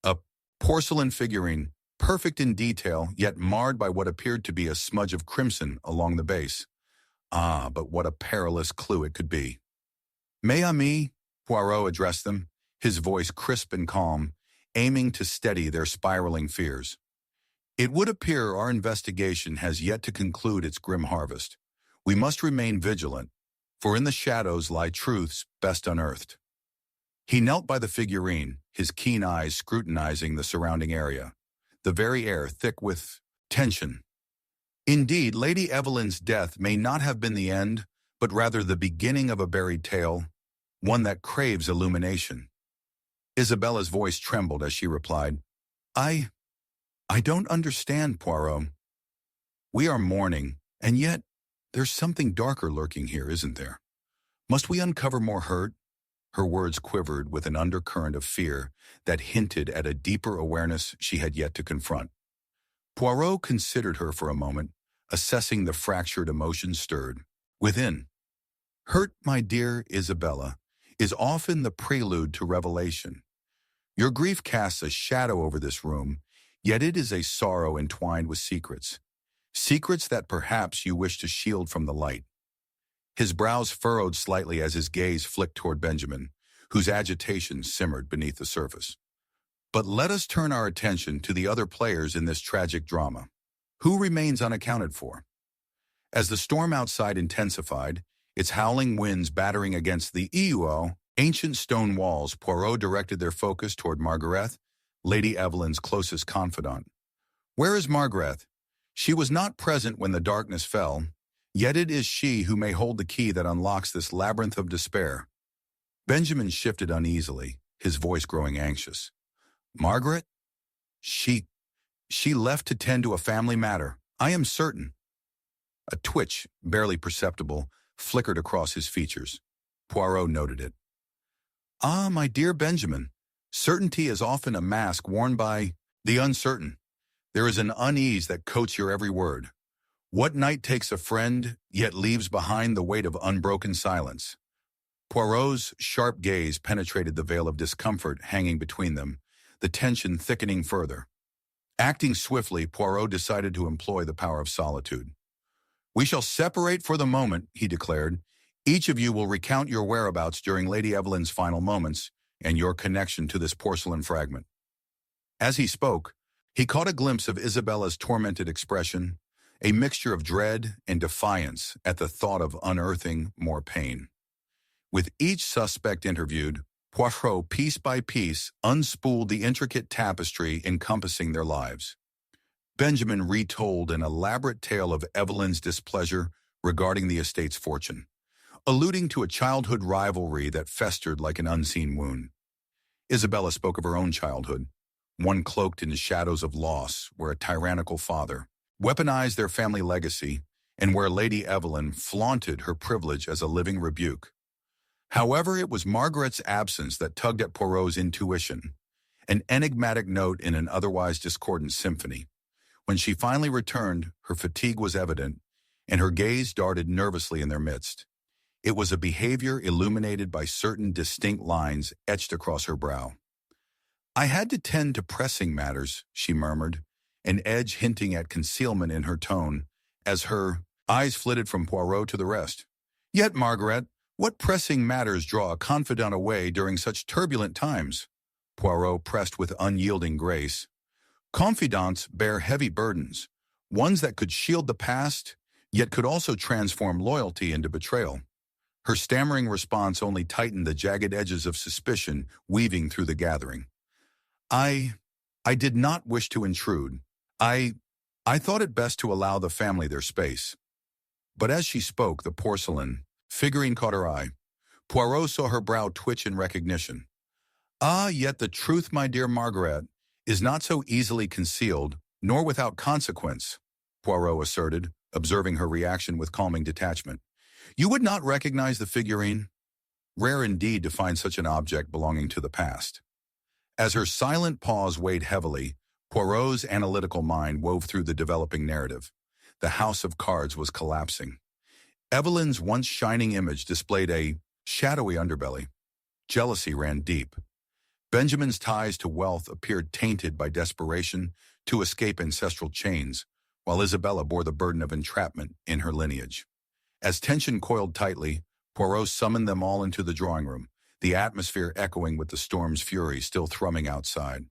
A porcelain figurine, perfect in detail, yet marred by what appeared to be a smudge of crimson along the base. Ah, but what a perilous clue it could be. "Mes amis," Poirot addressed them, his voice crisp and calm, aiming to steady their spiraling fears. "It would appear our investigation has yet to conclude its grim harvest. We must remain vigilant, for in the shadows lie truths best unearthed." He knelt by the figurine, his keen eyes scrutinizing the surrounding area, the very air thick with tension. Indeed, Lady Evelyn's death may not have been the end, but rather the beginning of a buried tale, one that craves illumination. Isabella's voice trembled as she replied, I don't understand, Poirot. We are mourning, and yet there's something darker lurking here, isn't there? Must we uncover more hurt?" Her words quivered with an undercurrent of fear that hinted at a deeper awareness she had yet to confront. Poirot considered her for a moment, assessing the fractured emotions stirred within. "Hurt, my dear Isabella, is often the prelude to revelation. Your grief casts a shadow over this room, yet it is a sorrow entwined with secrets. Secrets that perhaps you wish to shield from the light." His brows furrowed slightly as his gaze flicked toward Benjamin, whose agitation simmered beneath the surface. "But let us turn our attention to the other players in this tragic drama. Who remains unaccounted for?" As the storm outside intensified, its howling winds battering against the ancient stone walls, Poirot directed their focus toward Margaret, Lady Evelyn's closest confidant. "Where is Margaret? She was not present when the darkness fell, yet it is she who may hold the key that unlocks this labyrinth of despair." Benjamin shifted uneasily, his voice growing anxious. "Margaret? She left to tend to a family matter, I am certain." A twitch, barely perceptible, flickered across his features. Poirot noted it. "Ah, my dear Benjamin, certainty is often a mask worn by the uncertain. There is an unease that coats your every word. What knight takes a friend, yet leaves behind the weight of unbroken silence?" Poirot's sharp gaze penetrated the veil of discomfort hanging between them, the tension thickening further. Acting swiftly, Poirot decided to employ the power of solitude. "We shall separate for the moment," he declared. "Each of you will recount your whereabouts during Lady Evelyn's final moments and your connection to this porcelain fragment." As he spoke, he caught a glimpse of Isabella's tormented expression, a mixture of dread and defiance at the thought of unearthing more pain. With each suspect interviewed, Poirot, piece by piece, unspooled the intricate tapestry encompassing their lives. Benjamin retold an elaborate tale of Evelyn's displeasure regarding the estate's fortune, alluding to a childhood rivalry that festered like an unseen wound. Isabella spoke of her own childhood, one cloaked in the shadows of loss, where a tyrannical father weaponized their family legacy, and where Lady Evelyn flaunted her privilege as a living rebuke. However, it was Margaret's absence that tugged at Poirot's intuition, an enigmatic note in an otherwise discordant symphony. When she finally returned, her fatigue was evident, and her gaze darted nervously in their midst. It was a behavior illuminated by certain distinct lines etched across her brow. "I had to tend to pressing matters," she murmured, an edge hinting at concealment in her tone, as her eyes flitted from Poirot to the rest. "Yet, Margaret, what pressing matters draw a confidant away during such turbulent times?" Poirot pressed with unyielding grace. "Confidants bear heavy burdens, ones that could shield the past, yet could also transform loyalty into betrayal." Her stammering response only tightened the jagged edges of suspicion weaving through the gathering. I did not wish to intrude. I thought it best to allow the family their space. But as she spoke, the porcelain figurine caught her eye. Poirot saw her brow twitch in recognition. Ah, yet the truth, my dear Margaret, is not so easily concealed, nor without consequence, Poirot asserted, observing her reaction with calming detachment. You would not recognize the figurine? Rare indeed to find such an object belonging to the past. As her silent pause weighed heavily, Poirot's analytical mind wove through the developing narrative. The house of cards was collapsing. Evelyn's once shining image displayed a shadowy underbelly. Jealousy ran deep. Benjamin's ties to wealth appeared tainted by desperation to escape ancestral chains, while Isabella bore the burden of entrapment in her lineage. As tension coiled tightly, Poirot summoned them all into the drawing room, the atmosphere echoing with the storm's fury still thrumming outside.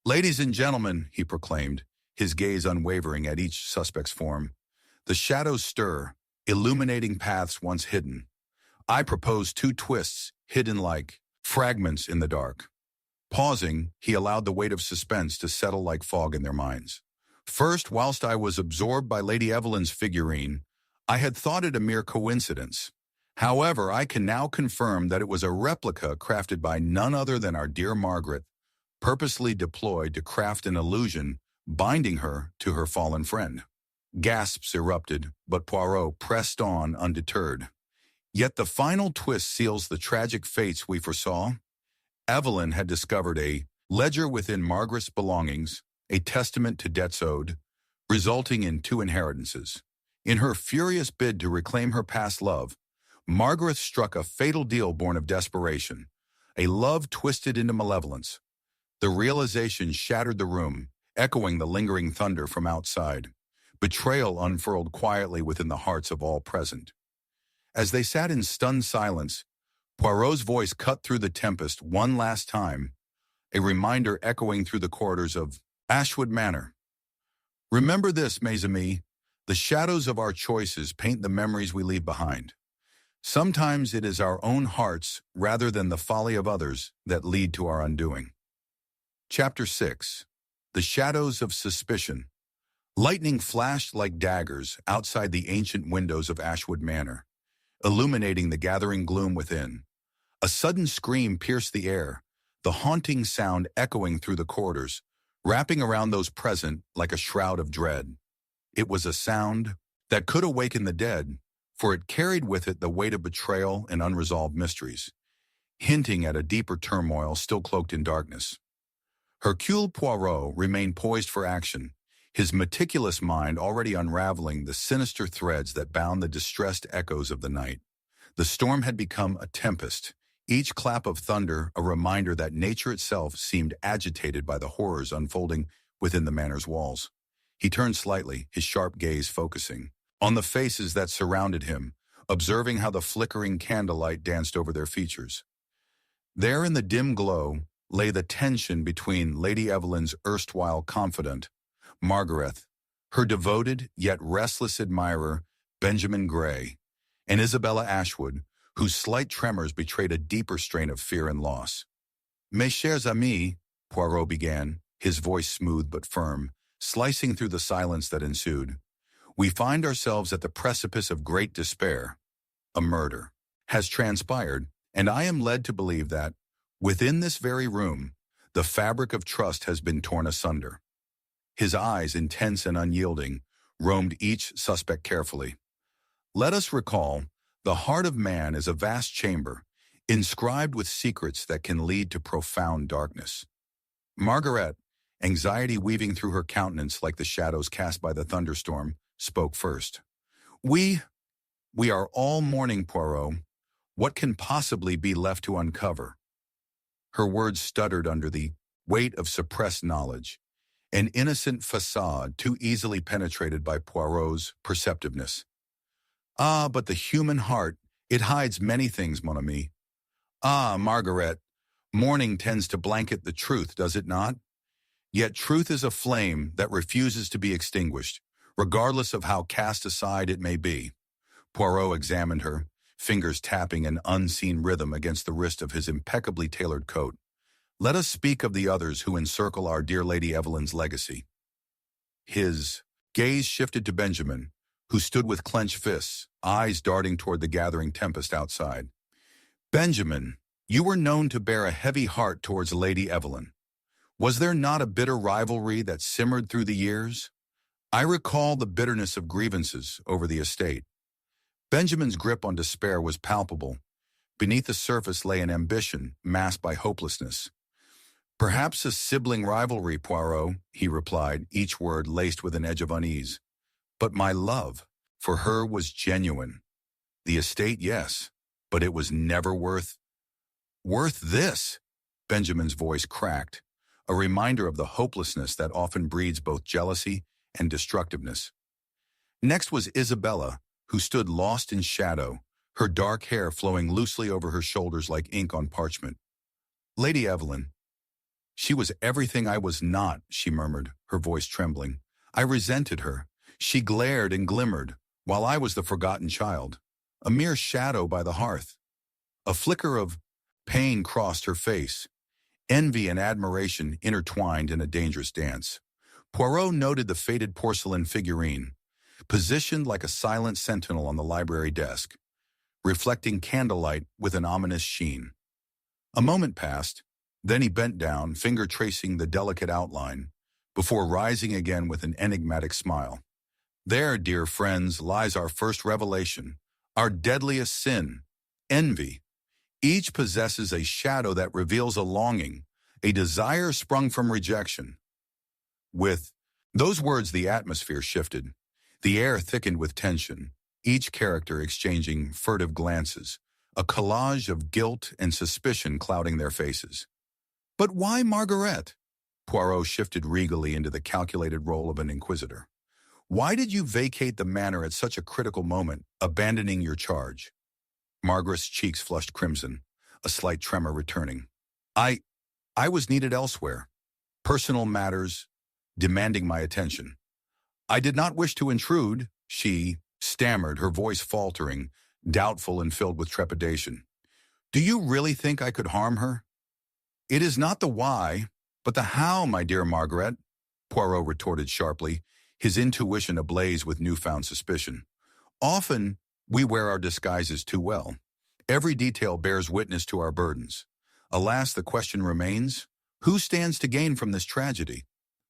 Ladies and gentlemen, he proclaimed, his gaze unwavering at each suspect's form. The shadows stir, illuminating paths once hidden. I propose 2 twists, hidden like fragments in the dark. Pausing, he allowed the weight of suspense to settle like fog in their minds. First, whilst I was absorbed by Lady Evelyn's figurine, I had thought it a mere coincidence. However, I can now confirm that it was a replica crafted by none other than our dear Margaret, purposely deployed to craft an illusion binding her to her fallen friend. Gasps erupted, but Poirot pressed on undeterred. Yet the final twist seals the tragic fates we foresaw. Evelyn had discovered a ledger within Margaret's belongings, a testament to debts owed, resulting in 2 inheritances. In her furious bid to reclaim her past love, Margaret struck a fatal deal born of desperation, a love twisted into malevolence. The realization shattered the room, echoing the lingering thunder from outside. Betrayal unfurled quietly within the hearts of all present. As they sat in stunned silence, Poirot's voice cut through the tempest one last time, a reminder echoing through the corridors of Ashwood Manor. Remember this, mes amis, the shadows of our choices paint the memories we leave behind. Sometimes it is our own hearts, rather than the folly of others, that lead to our undoing. Chapter 6. The Shadows of Suspicion. Lightning flashed like daggers outside the ancient windows of Ashwood Manor, illuminating the gathering gloom within. A sudden scream pierced the air, the haunting sound echoing through the corridors, wrapping around those present like a shroud of dread. It was a sound that could awaken the dead, for it carried with it the weight of betrayal and unresolved mysteries, hinting at a deeper turmoil still cloaked in darkness. Hercule Poirot remained poised for action, his meticulous mind already unraveling the sinister threads that bound the distressed echoes of the night. The storm had become a tempest, each clap of thunder a reminder that nature itself seemed agitated by the horrors unfolding within the manor's walls. He turned slightly, his sharp gaze focusing on the faces that surrounded him, observing how the flickering candlelight danced over their features. There in the dim glow lay the tension between Lady Evelyn's erstwhile confidant, Margaret, her devoted yet restless admirer, Benjamin Grey, and Isabella Ashwood, whose slight tremors betrayed a deeper strain of fear and loss. Mes chers amis, Poirot began, his voice smooth but firm, slicing through the silence that ensued. We find ourselves at the precipice of great despair. A murder has transpired, and I am led to believe that, within this very room, the fabric of trust has been torn asunder. His eyes, intense and unyielding, roamed each suspect carefully. Let us recall, the heart of man is a vast chamber, inscribed with secrets that can lead to profound darkness. Margaret, anxiety weaving through her countenance like the shadows cast by the thunderstorm, spoke first. We are all mourning, Poirot. What can possibly be left to uncover? Her words stuttered under the weight of suppressed knowledge, an innocent facade too easily penetrated by Poirot's perceptiveness. Ah, but the human heart, it hides many things, mon ami. Ah, Margaret, mourning tends to blanket the truth, does it not? Yet truth is a flame that refuses to be extinguished, regardless of how cast aside it may be. Poirot examined her, fingers tapping an unseen rhythm against the wrist of his impeccably tailored coat. Let us speak of the others who encircle our dear Lady Evelyn's legacy. His gaze shifted to Benjamin, who stood with clenched fists, eyes darting toward the gathering tempest outside. Benjamin, you were known to bear a heavy heart towards Lady Evelyn. Was there not a bitter rivalry that simmered through the years? I recall the bitterness of grievances over the estate. Benjamin's grip on despair was palpable. Beneath the surface lay an ambition masked by hopelessness. Perhaps a sibling rivalry, Poirot, he replied, each word laced with an edge of unease. But my love for her was genuine. The estate, yes, but it was never worth this. Benjamin's voice cracked, a reminder of the hopelessness that often breeds both jealousy and destructiveness. Next was Isabella, who stood lost in shadow, her dark hair flowing loosely over her shoulders like ink on parchment. Lady Evelyn. She was everything I was not, she murmured, her voice trembling. I resented her. She glared and glimmered, while I was the forgotten child, a mere shadow by the hearth. A flicker of pain crossed her face. Envy and admiration intertwined in a dangerous dance. Poirot noted the faded porcelain figurine, positioned like a silent sentinel on the library desk, reflecting candlelight with an ominous sheen. A moment passed, then he bent down, finger tracing the delicate outline, before rising again with an enigmatic smile. There, dear friends, lies our first revelation, our deadliest sin, envy. Each possesses a shadow that reveals a longing, a desire sprung from rejection. With those words, the atmosphere shifted. The air thickened with tension, each character exchanging furtive glances, a collage of guilt and suspicion clouding their faces. But why Margaret? Poirot shifted regally into the calculated role of an inquisitor. Why did you vacate the manor at such a critical moment, abandoning your charge? Margaret's cheeks flushed crimson, a slight tremor returning. I was needed elsewhere. Personal matters demanding my attention. I did not wish to intrude, she stammered, her voice faltering, doubtful and filled with trepidation. Do you really think I could harm her? It is not the why, but the how, my dear Margaret, Poirot retorted sharply, his intuition ablaze with newfound suspicion. Often, we wear our disguises too well. Every detail bears witness to our burdens. Alas, the question remains, who stands to gain from this tragedy?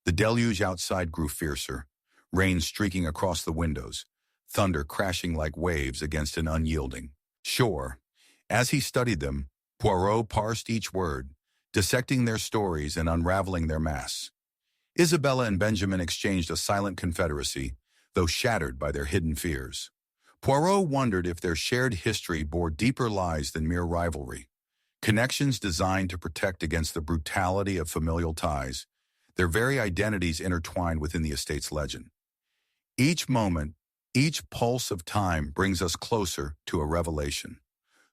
The deluge outside grew fiercer, rain streaking across the windows, thunder crashing like waves against an unyielding shore. As he studied them, Poirot parsed each word, dissecting their stories and unraveling their masks. Isabella and Benjamin exchanged a silent confederacy, though shattered by their hidden fears. Poirot wondered if their shared history bore deeper lies than mere rivalry, connections designed to protect against the brutality of familial ties, their very identities intertwined within the estate's legend. Each moment, each pulse of time brings us closer to a revelation.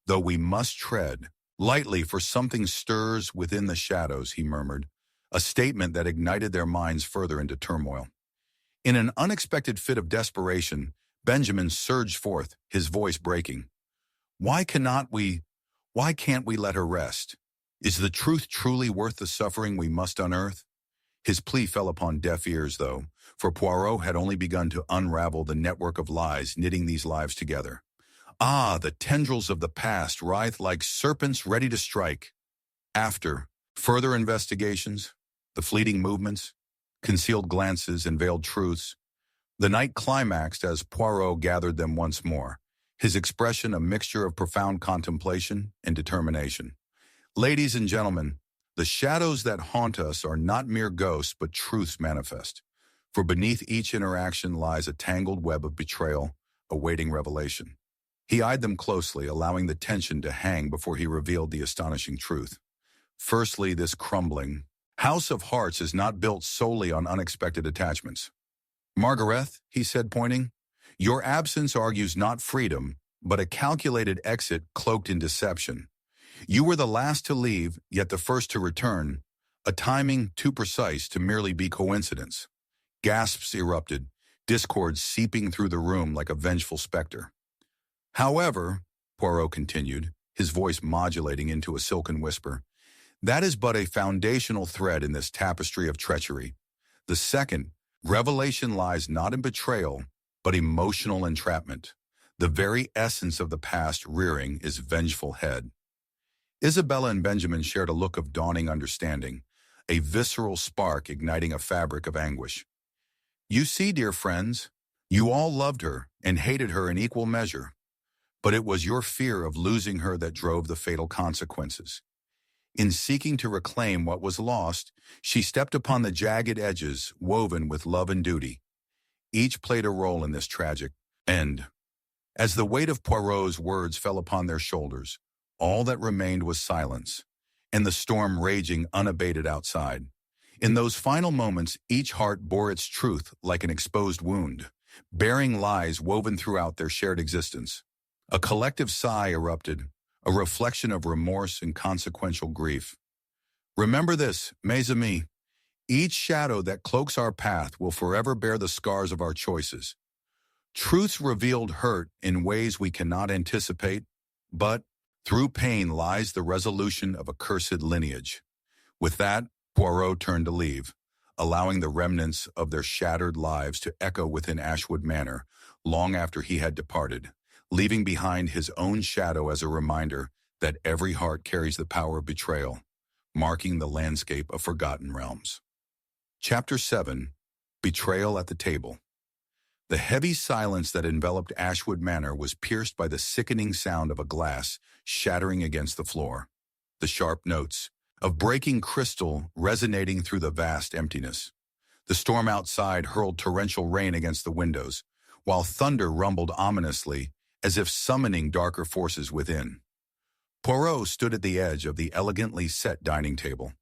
Though we must tread lightly, for something stirs within the shadows, he murmured, a statement that ignited their minds further into turmoil. In an unexpected fit of desperation, Benjamin surged forth, his voice breaking. Why can't we let her rest? Is the truth truly worth the suffering we must unearth? His plea fell upon deaf ears, though, for Poirot had only begun to unravel the network of lies knitting these lives together. Ah, the tendrils of the past writhed like serpents ready to strike. After further investigations, the fleeting movements, concealed glances, and veiled truths, the night climaxed as Poirot gathered them once more, his expression a mixture of profound contemplation and determination. Ladies and gentlemen, the shadows that haunt us are not mere ghosts but truths manifest, for beneath each interaction lies a tangled web of betrayal, awaiting revelation. He eyed them closely, allowing the tension to hang before he revealed the astonishing truth. Firstly, this crumbling house of hearts is not built solely on unexpected attachments. Margaret, he said, pointing, your absence argues not freedom, but a calculated exit cloaked in deception. You were the last to leave, yet the first to return, a timing too precise to merely be coincidence. Gasps erupted, discord seeping through the room like a vengeful specter. However, Poirot continued, his voice modulating into a silken whisper, that is but a foundational thread in this tapestry of treachery. The second, revelation lies not in betrayal, but emotional entrapment. The very essence of the past rearing its vengeful head. Isabella and Benjamin shared a look of dawning understanding, a visceral spark igniting a fabric of anguish. You see, dear friends, you all loved her and hated her in equal measure, but it was your fear of losing her that drove the fatal consequences. In seeking to reclaim what was lost, she stepped upon the jagged edges woven with love and duty. Each played a role in this tragic end. As the weight of Poirot's words fell upon their shoulders, all that remained was silence, and the storm raging unabated outside. In those final moments, each heart bore its truth like an exposed wound, bearing lies woven throughout their shared existence. A collective sigh erupted, a reflection of remorse and consequential grief. Remember this, mes amis, each shadow that cloaks our path will forever bear the scars of our choices. Truths revealed hurt in ways we cannot anticipate, but through pain lies the resolution of a cursed lineage. With that, Poirot turned to leave, allowing the remnants of their shattered lives to echo within Ashwood Manor long after he had departed, leaving behind his own shadow as a reminder that every heart carries the power of betrayal, marking the landscape of forgotten realms. Chapter 7. Betrayal at the Table. The heavy silence that enveloped Ashwood Manor was pierced by the sickening sound of a glass shattering against the floor, the sharp notes of breaking crystal resonating through the vast emptiness. The storm outside hurled torrential rain against the windows, while thunder rumbled ominously as if summoning darker forces within. Poirot stood at the edge of the elegantly set dining table,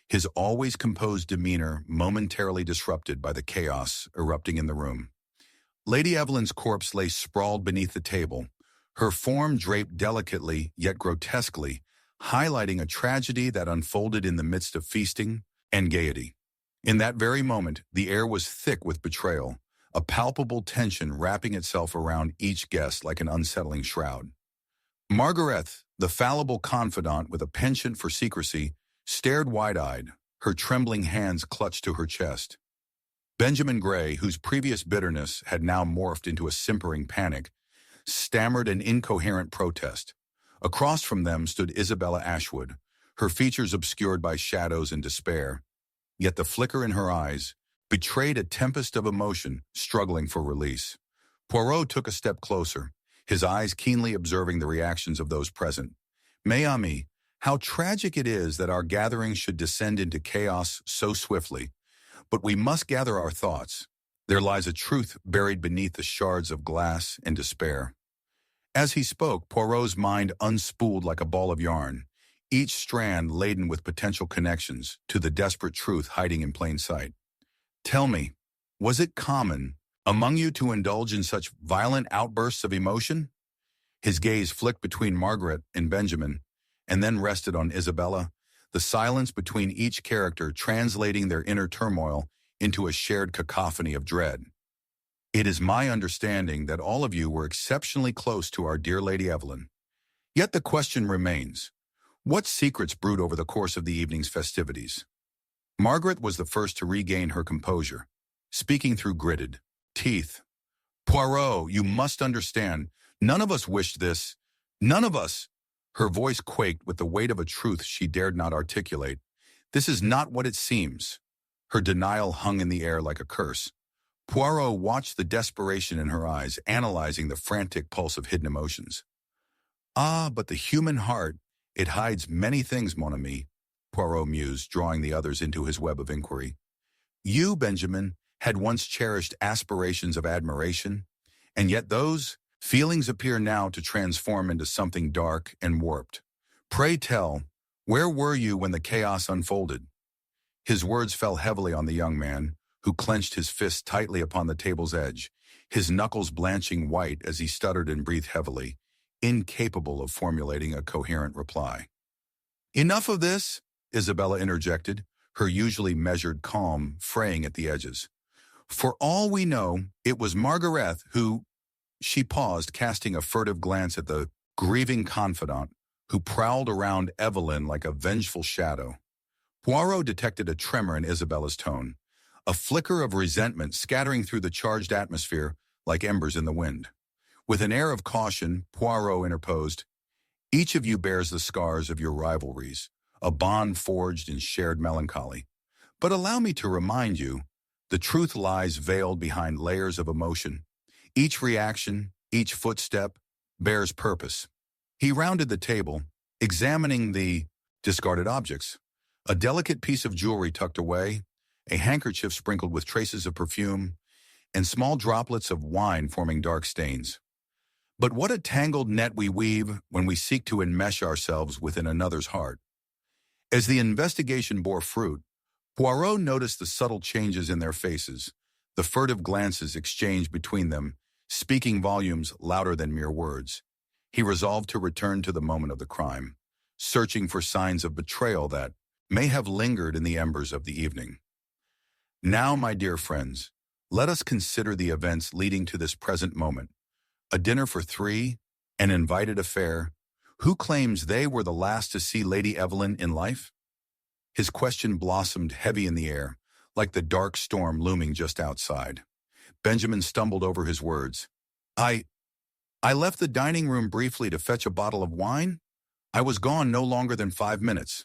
his always composed demeanor momentarily disrupted by the chaos erupting in the room. Lady Evelyn's corpse lay sprawled beneath the table, her form draped delicately yet grotesquely, highlighting a tragedy that unfolded in the midst of feasting and gaiety. In that very moment, the air was thick with betrayal, a palpable tension wrapping itself around each guest like an unsettling shroud. Margaret, the fallible confidant with a penchant for secrecy, stared wide-eyed, her trembling hands clutched to her chest. Benjamin Grey, whose previous bitterness had now morphed into a simpering panic, stammered an incoherent protest. Across from them stood Isabella Ashwood, her features obscured by shadows and despair, yet the flicker in her eyes betrayed a tempest of emotion struggling for release. Poirot took a step closer, his eyes keenly observing the reactions of those present. Mes amis, how tragic it is that our gathering should descend into chaos so swiftly. But we must gather our thoughts. There lies a truth buried beneath the shards of glass and despair. As he spoke, Poirot's mind unspooled like a ball of yarn, each strand laden with potential connections to the desperate truth hiding in plain sight. Tell me, was it common among you to indulge in such violent outbursts of emotion? His gaze flicked between Margaret and Benjamin, and then rested on Isabella, the silence between each character translating their inner turmoil into a shared cacophony of dread. It is my understanding that all of you were exceptionally close to our dear Lady Evelyn. Yet the question remains, what secrets brewed over the course of the evening's festivities? Margaret was the first to regain her composure, speaking through gritted teeth. Poirot, you must understand, none of us wished this. None of us. Her voice quaked with the weight of a truth she dared not articulate. This is not what it seems. Her denial hung in the air like a curse. Poirot watched the desperation in her eyes, analyzing the frantic pulse of hidden emotions. Ah, but the human heart, it hides many things, mon ami, Poirot mused, drawing the others into his web of inquiry. You, Benjamin, had once cherished aspirations of admiration, and yet those feelings appear now to transform into something dark and warped. Pray tell, where were you when the chaos unfolded? His words fell heavily on the young man, who clenched his fist tightly upon the table's edge, his knuckles blanching white as he stuttered and breathed heavily, incapable of formulating a coherent reply. Enough of this, Isabella interjected, her usually measured calm fraying at the edges. For all we know, it was Margaret who... She paused, casting a furtive glance at the grieving confidant who prowled around Evelyn like a vengeful shadow. Poirot detected a tremor in Isabella's tone, a flicker of resentment scattering through the charged atmosphere like embers in the wind. With an air of caution, Poirot interposed, "Each of you bears the scars of your rivalries, a bond forged in shared melancholy. But allow me to remind you, the truth lies veiled behind layers of emotion. Each reaction, each footstep, bears purpose." He rounded the table, examining the discarded objects. A delicate piece of jewelry tucked away, a handkerchief sprinkled with traces of perfume, and small droplets of wine forming dark stains. But what a tangled net we weave when we seek to enmesh ourselves within another's heart. As the investigation bore fruit, Poirot noticed the subtle changes in their faces, the furtive glances exchanged between them, speaking volumes louder than mere words. He resolved to return to the moment of the crime, searching for signs of betrayal that may have lingered in the embers of the evening. Now, my dear friends, let us consider the events leading to this present moment. A dinner for three, an invited affair. Who claims they were the last to see Lady Evelyn in life? His question blossomed heavy in the air, like the dark storm looming just outside. Benjamin stumbled over his words. I left the dining room briefly to fetch a bottle of wine. I was gone no longer than 5 minutes.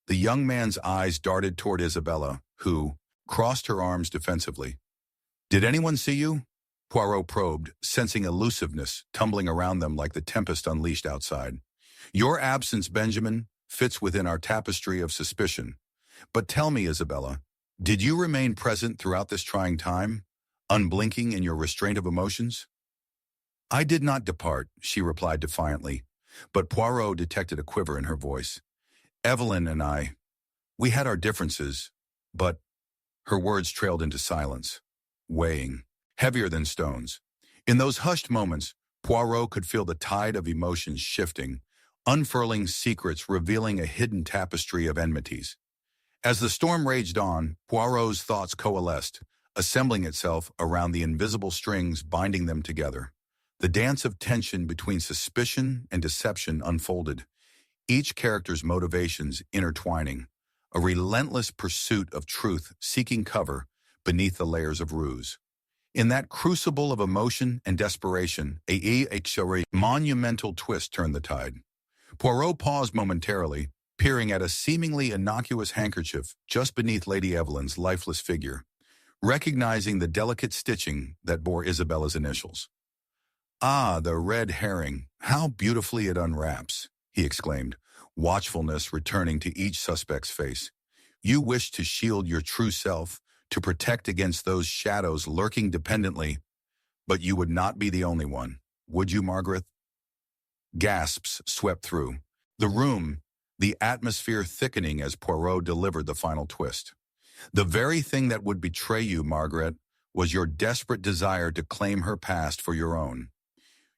The young man's eyes darted toward Isabella, who crossed her arms defensively. "Did anyone see you?" Poirot probed, sensing elusiveness tumbling around them like the tempest unleashed outside. "Your absence, Benjamin, fits within our tapestry of suspicion. But tell me, Isabella, did you remain present throughout this trying time, unblinking in your restraint of emotions?" "I did not depart," she replied defiantly, but Poirot detected a quiver in her voice. "Evelyn and we had our differences, but—" Her words trailed into silence, weighing, heavier than stones. In those hushed moments, Poirot could feel the tide of emotions shifting, unfurling secrets revealing a hidden tapestry of enmities. As the storm raged on, Poirot's thoughts coalesced, assembling itself around the invisible strings binding them together. The dance of tension between suspicion and deception unfolded, each character's motivations intertwining, a relentless pursuit of truth seeking cover beneath the layers of ruse. In that crucible of emotion and desperation, a monumental twist turned the tide. Poirot paused momentarily, peering at a seemingly innocuous handkerchief just beneath Lady Evelyn's lifeless figure, recognizing the delicate stitching that bore Isabella's initials. "Ah, the red herring, how beautifully it unwraps," he exclaimed, watchfulness returning to each suspect's face. "You wish to shield your true self, to protect against those shadows lurking dependently, but you would not be the only one, would you, Margaret?" Gasps swept through the room, the atmosphere thickening as Poirot delivered the final twist. "The very thing that would betray you, Margaret, was your desperate desire to claim her past for your own.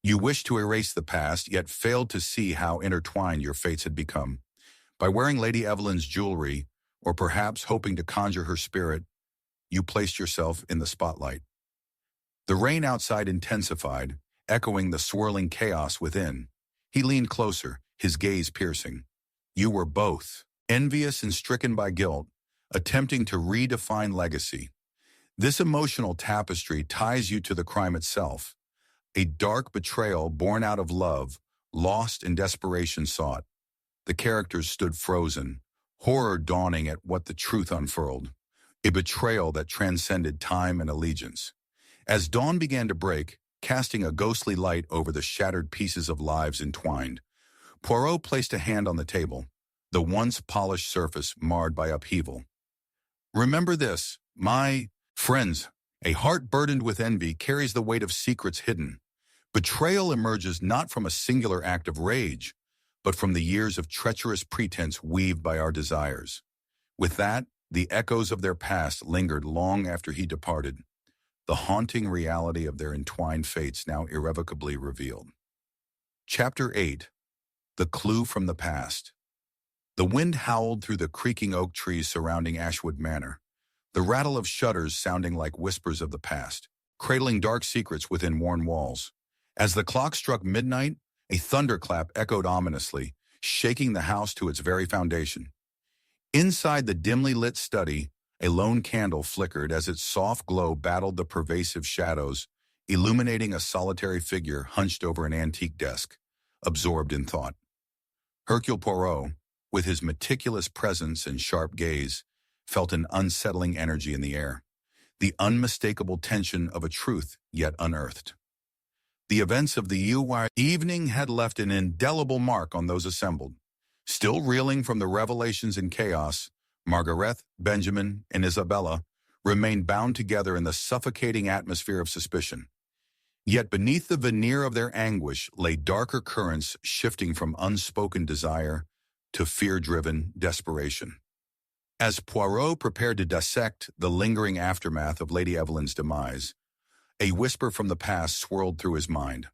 You wished to erase the past, yet failed to see how intertwined your fates had become. By wearing Lady Evelyn's jewelry, or perhaps hoping to conjure her spirit, you placed yourself in the spotlight." The rain outside intensified, echoing the swirling chaos within. He leaned closer, his gaze piercing. "You were both, envious and stricken by guilt, attempting to redefine legacy. This emotional tapestry ties you to the crime itself, a dark betrayal born out of love, lost in desperation sought." The characters stood frozen, horror dawning at what the truth unfurled, a betrayal that transcended time and allegiance. As dawn began to break, casting a ghostly light over the shattered pieces of lives entwined, Poirot placed a hand on the table, the once polished surface marred by upheaval. "Remember this, my friends, a heart burdened with envy carries the weight of secrets hidden. Betrayal emerges not from a singular act of rage, but from the years of treacherous pretense weaved by our desires." With that, the echoes of their past lingered long after he departed, the haunting reality of their entwined fates now irrevocably revealed. Chapter 8. The Clue from the Past. The wind howled through the creaking oak trees surrounding Ashwood Manor, the rattle of shutters sounding like whispers of the past, cradling dark secrets within worn walls. As the clock struck midnight, A thunderclap echoed ominously, shaking the house to its very foundation. Inside the dimly lit study, a lone candle flickered as its soft glow battled the pervasive shadows, illuminating a solitary figure hunched over an antique desk, absorbed in thought. Hercule Poirot, with his meticulous presence and sharp gaze, felt an unsettling energy in the air, the unmistakable tension of a truth yet unearthed. The events of the evening had left an indelible mark on those assembled. Still reeling from the revelations and chaos, Margaret, Benjamin, and Isabella remained bound together in the suffocating atmosphere of suspicion. Yet beneath the veneer of their anguish lay darker currents shifting from unspoken desire to fear-driven desperation. As Poirot prepared to dissect the lingering aftermath of Lady Evelyn's demise, a whisper from the past swirled through his mind.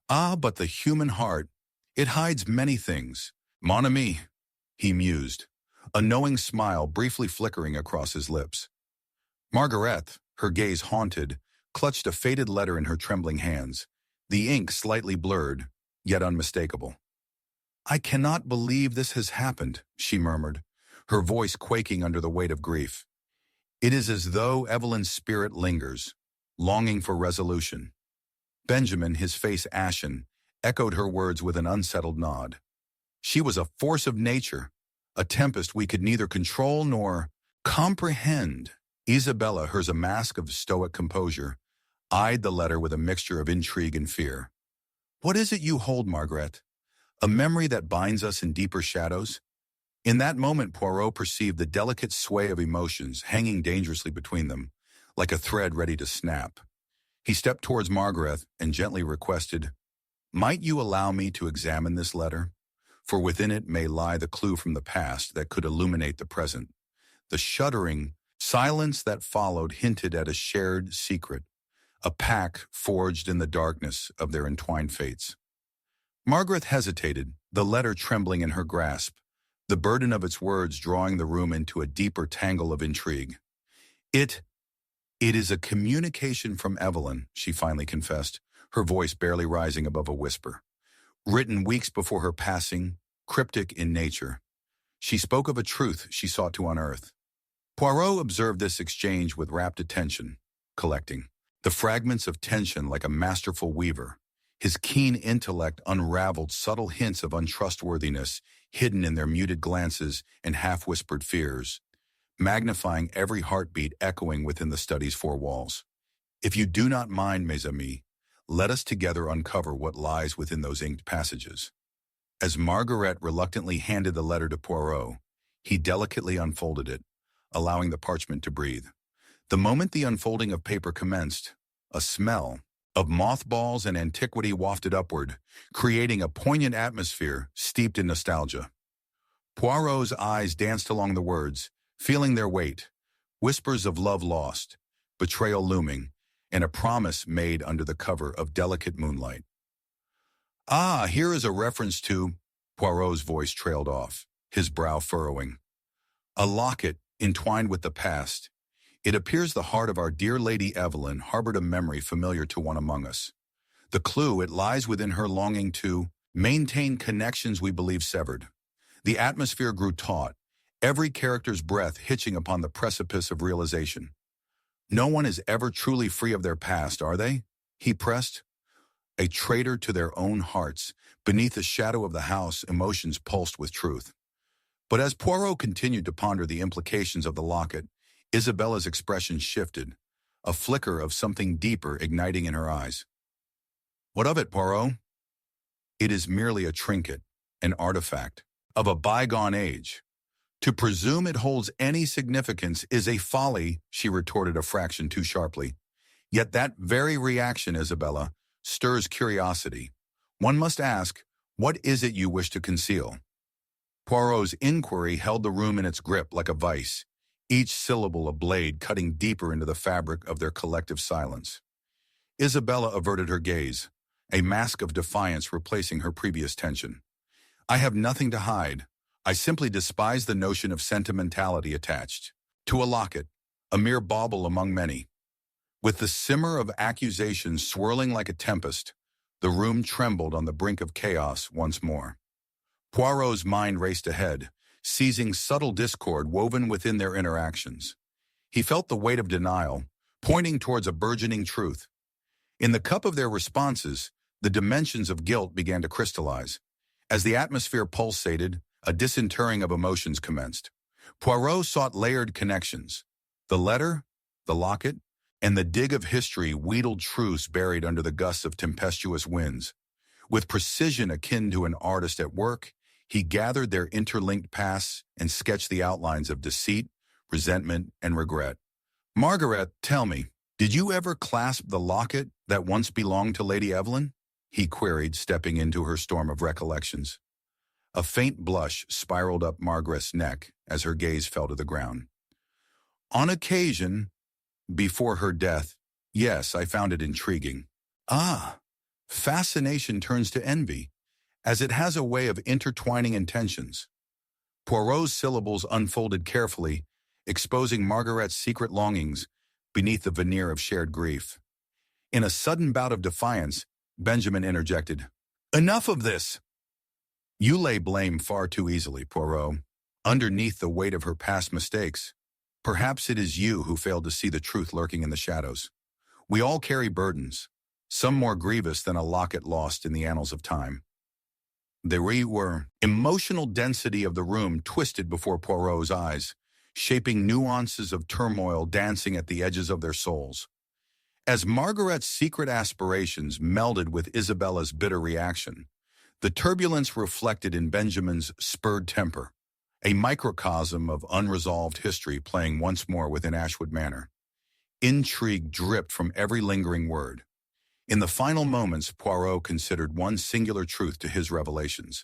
Ah, but the human heart, it hides many things. Mon ami, he mused, a knowing smile briefly flickering across his lips. Margaret, her gaze haunted, clutched a faded letter in her trembling hands, the ink slightly blurred, yet unmistakable. I cannot believe this has happened, she murmured, her voice quaking under the weight of grief. It is as though Evelyn's spirit lingers, longing for resolution. Benjamin, his face ashen, echoed her words with an unsettled nod. She was a force of nature, a tempest we could neither control nor comprehend. Isabella, hers a mask of stoic composure, eyed the letter with a mixture of intrigue and fear. What is it you hold, Margaret? A memory that binds us in deeper shadows? In that moment, Poirot perceived the delicate sway of emotions hanging dangerously between them, like a thread ready to snap. He stepped towards Margaret and gently requested, Might you allow me to examine this letter? For within it may lie the clue from the past that could illuminate the present. The shuddering silence that followed hinted at a shared secret, a pact forged in the darkness of their entwined fates. Margaret hesitated, the letter trembling in her grasp, the burden of its words drawing the room into a deeper tangle of intrigue. It is a communication from Evelyn, she finally confessed, her voice barely rising above a whisper. Written weeks before her passing, cryptic in nature. She spoke of a truth she sought to unearth. Poirot observed this exchange with rapt attention, collecting the fragments of tension like a masterful weaver. His keen intellect unraveled subtle hints of untrustworthiness hidden in their muted glances and half-whispered fears, magnifying every heartbeat echoing within the study's four walls. If you do not mind, mes amis, let us together uncover what lies within those inked passages. As Margaret reluctantly handed the letter to Poirot, he delicately unfolded it, allowing the parchment to breathe. The moment the unfolding of paper commenced, a smell of mothballs and antiquity wafted upward, creating a poignant atmosphere steeped in nostalgia. Poirot's eyes danced along the words, feeling their weight, whispers of love lost, betrayal looming, and a promise made under the cover of delicate moonlight. Ah, here is a reference to, Poirot's voice trailed off, his brow furrowing. A locket entwined with the past. It appears the heart of our dear Lady Evelyn harbored a memory familiar to one among us. The clue, it lies within her longing to maintain connections we believe severed. The atmosphere grew taut, every character's breath hitching upon the precipice of realization. No one is ever truly free of their past, are they? He pressed. A traitor to their own hearts, beneath the shadow of the house, emotions pulsed with truth. But as Poirot continued to ponder the implications of the locket, Isabella's expression shifted, a flicker of something deeper igniting in her eyes. What of it, Poirot? It is merely a trinket, an artifact, of a bygone age. To presume it holds any significance is a folly, she retorted a fraction too sharply. Yet that very reaction, Isabella, stirs curiosity. One must ask, what is it you wish to conceal? Poirot's inquiry held the room in its grip like a vice, each syllable a blade cutting deeper into the fabric of their collective silence. Isabella averted her gaze, a mask of defiance replacing her previous tension. I have nothing to hide. I simply despise the notion of sentimentality attached to a locket, a mere bauble among many. With the simmer of accusation swirling like a tempest, The room trembled on the brink of chaos once more. Poirot's mind raced ahead, seizing subtle discord woven within their interactions. He felt the weight of denial, pointing towards a burgeoning truth. In the cup of their responses, the dimensions of guilt began to crystallize. As the atmosphere pulsated, a disinterring of emotions commenced. Poirot sought layered connections. The letter, the locket, and the dig of history wheedled truths buried under the gusts of tempestuous winds. With precision akin to an artist at work, he gathered their interlinked pasts and sketched the outlines of deceit, resentment, and regret. "Margaret, tell me, did you ever clasp the locket that once belonged to Lady Evelyn?" he queried, stepping into her storm of recollections. A faint blush spiraled up Margaret's neck as her gaze fell to the ground. "On occasion, before her death, yes, I found it intriguing." "Ah, fascination turns to envy, as it has a way of intertwining intentions." Poirot's syllables unfolded carefully, exposing Margaret's secret longings beneath the veneer of shared grief. In a sudden bout of defiance, Benjamin interjected, "Enough of this!" "You lay blame far too easily, Poirot, underneath the weight of her past mistakes. Perhaps it is you who failed to see the truth lurking in the shadows. We all carry burdens, some more grievous than a locket lost in the annals of time." The emotional density of the room twisted before Poirot's eyes, shaping nuances of turmoil dancing at the edges of their souls. As Margaret's secret aspirations melded with Isabella's bitter reaction, the turbulence reflected in Benjamin's spurred temper, a microcosm of unresolved history playing once more within Ashwood Manor. Intrigue dripped from every lingering word. In the final moments, Poirot considered one singular truth to his revelations.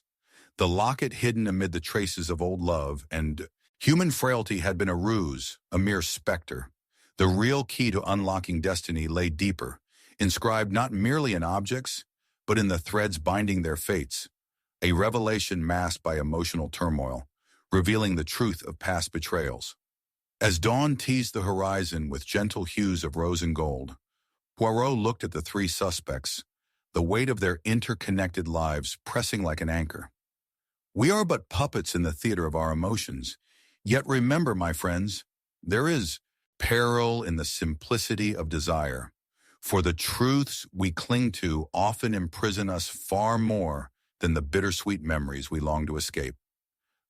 The locket hidden amid the traces of old love and human frailty had been a ruse, a mere specter. The real key to unlocking destiny lay deeper, inscribed not merely in objects, but in the threads binding their fates, a revelation masked by emotional turmoil, revealing the truth of past betrayals. As dawn teased the horizon with gentle hues of rose and gold, Poirot looked at the three suspects, the weight of their interconnected lives pressing like an anchor. "We are but puppets in the theater of our emotions. Yet remember, my friends, there is peril in the simplicity of desire, for the truths we cling to often imprison us far more than the bittersweet memories we long to escape."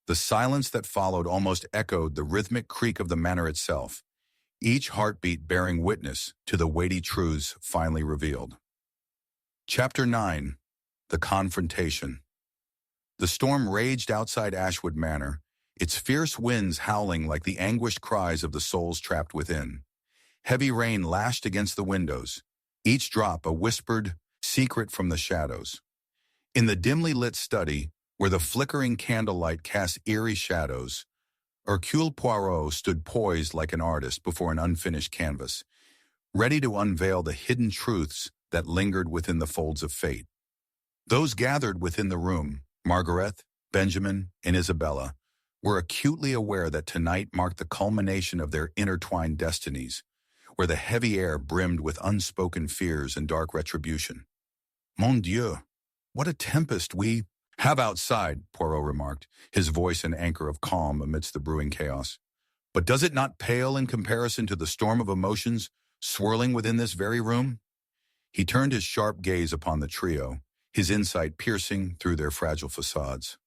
The silence that followed almost echoed the rhythmic creak of the manor itself, each heartbeat bearing witness to the weighty truths finally revealed. Chapter 9. The Confrontation. The storm raged outside Ashwood Manor, its fierce winds howling like the anguished cries of the souls trapped within. Heavy rain lashed against the windows, each drop a whispered secret from the shadows. In the dimly lit study, where the flickering candlelight cast eerie shadows, Hercule Poirot stood poised like an artist before an unfinished canvas, ready to unveil the hidden truths that lingered within the folds of fate. Those gathered within the room, Margaret, Benjamin, and Isabella, were acutely aware that tonight marked the culmination of their intertwined destinies, where the heavy air brimmed with unspoken fears and dark retribution. "Mon Dieu, what a tempest we have outside," Poirot remarked, his voice an anchor of calm amidst the brewing chaos. "But does it not pale in comparison to the storm of emotions swirling within this very room?" He turned his sharp gaze upon the trio, his insight piercing through their fragile facades.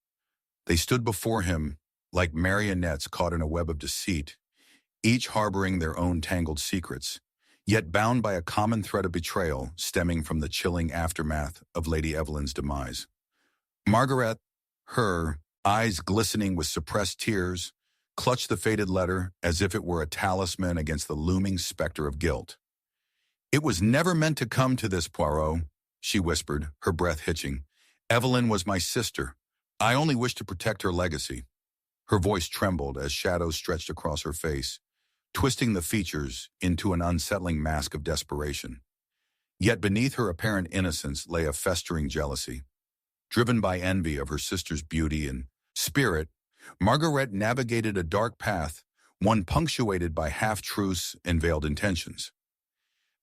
They stood before him like marionettes caught in a web of deceit, each harboring their own tangled secrets, yet bound by a common thread of betrayal stemming from the chilling aftermath of Lady Evelyn's demise. Margaret, her eyes glistening with suppressed tears, clutched the faded letter as if it were a talisman against the looming specter of guilt. "It was never meant to come to this, Poirot," she whispered, her breath hitching. "Evelyn was my sister. I only wished to protect her legacy." Her voice trembled as shadows stretched across her face, twisting the features into an unsettling mask of desperation. Yet beneath her apparent innocence lay a festering jealousy. Driven by envy of her sister's beauty and spirit, Margaret navigated a dark path, one punctuated by half-truths and veiled intentions.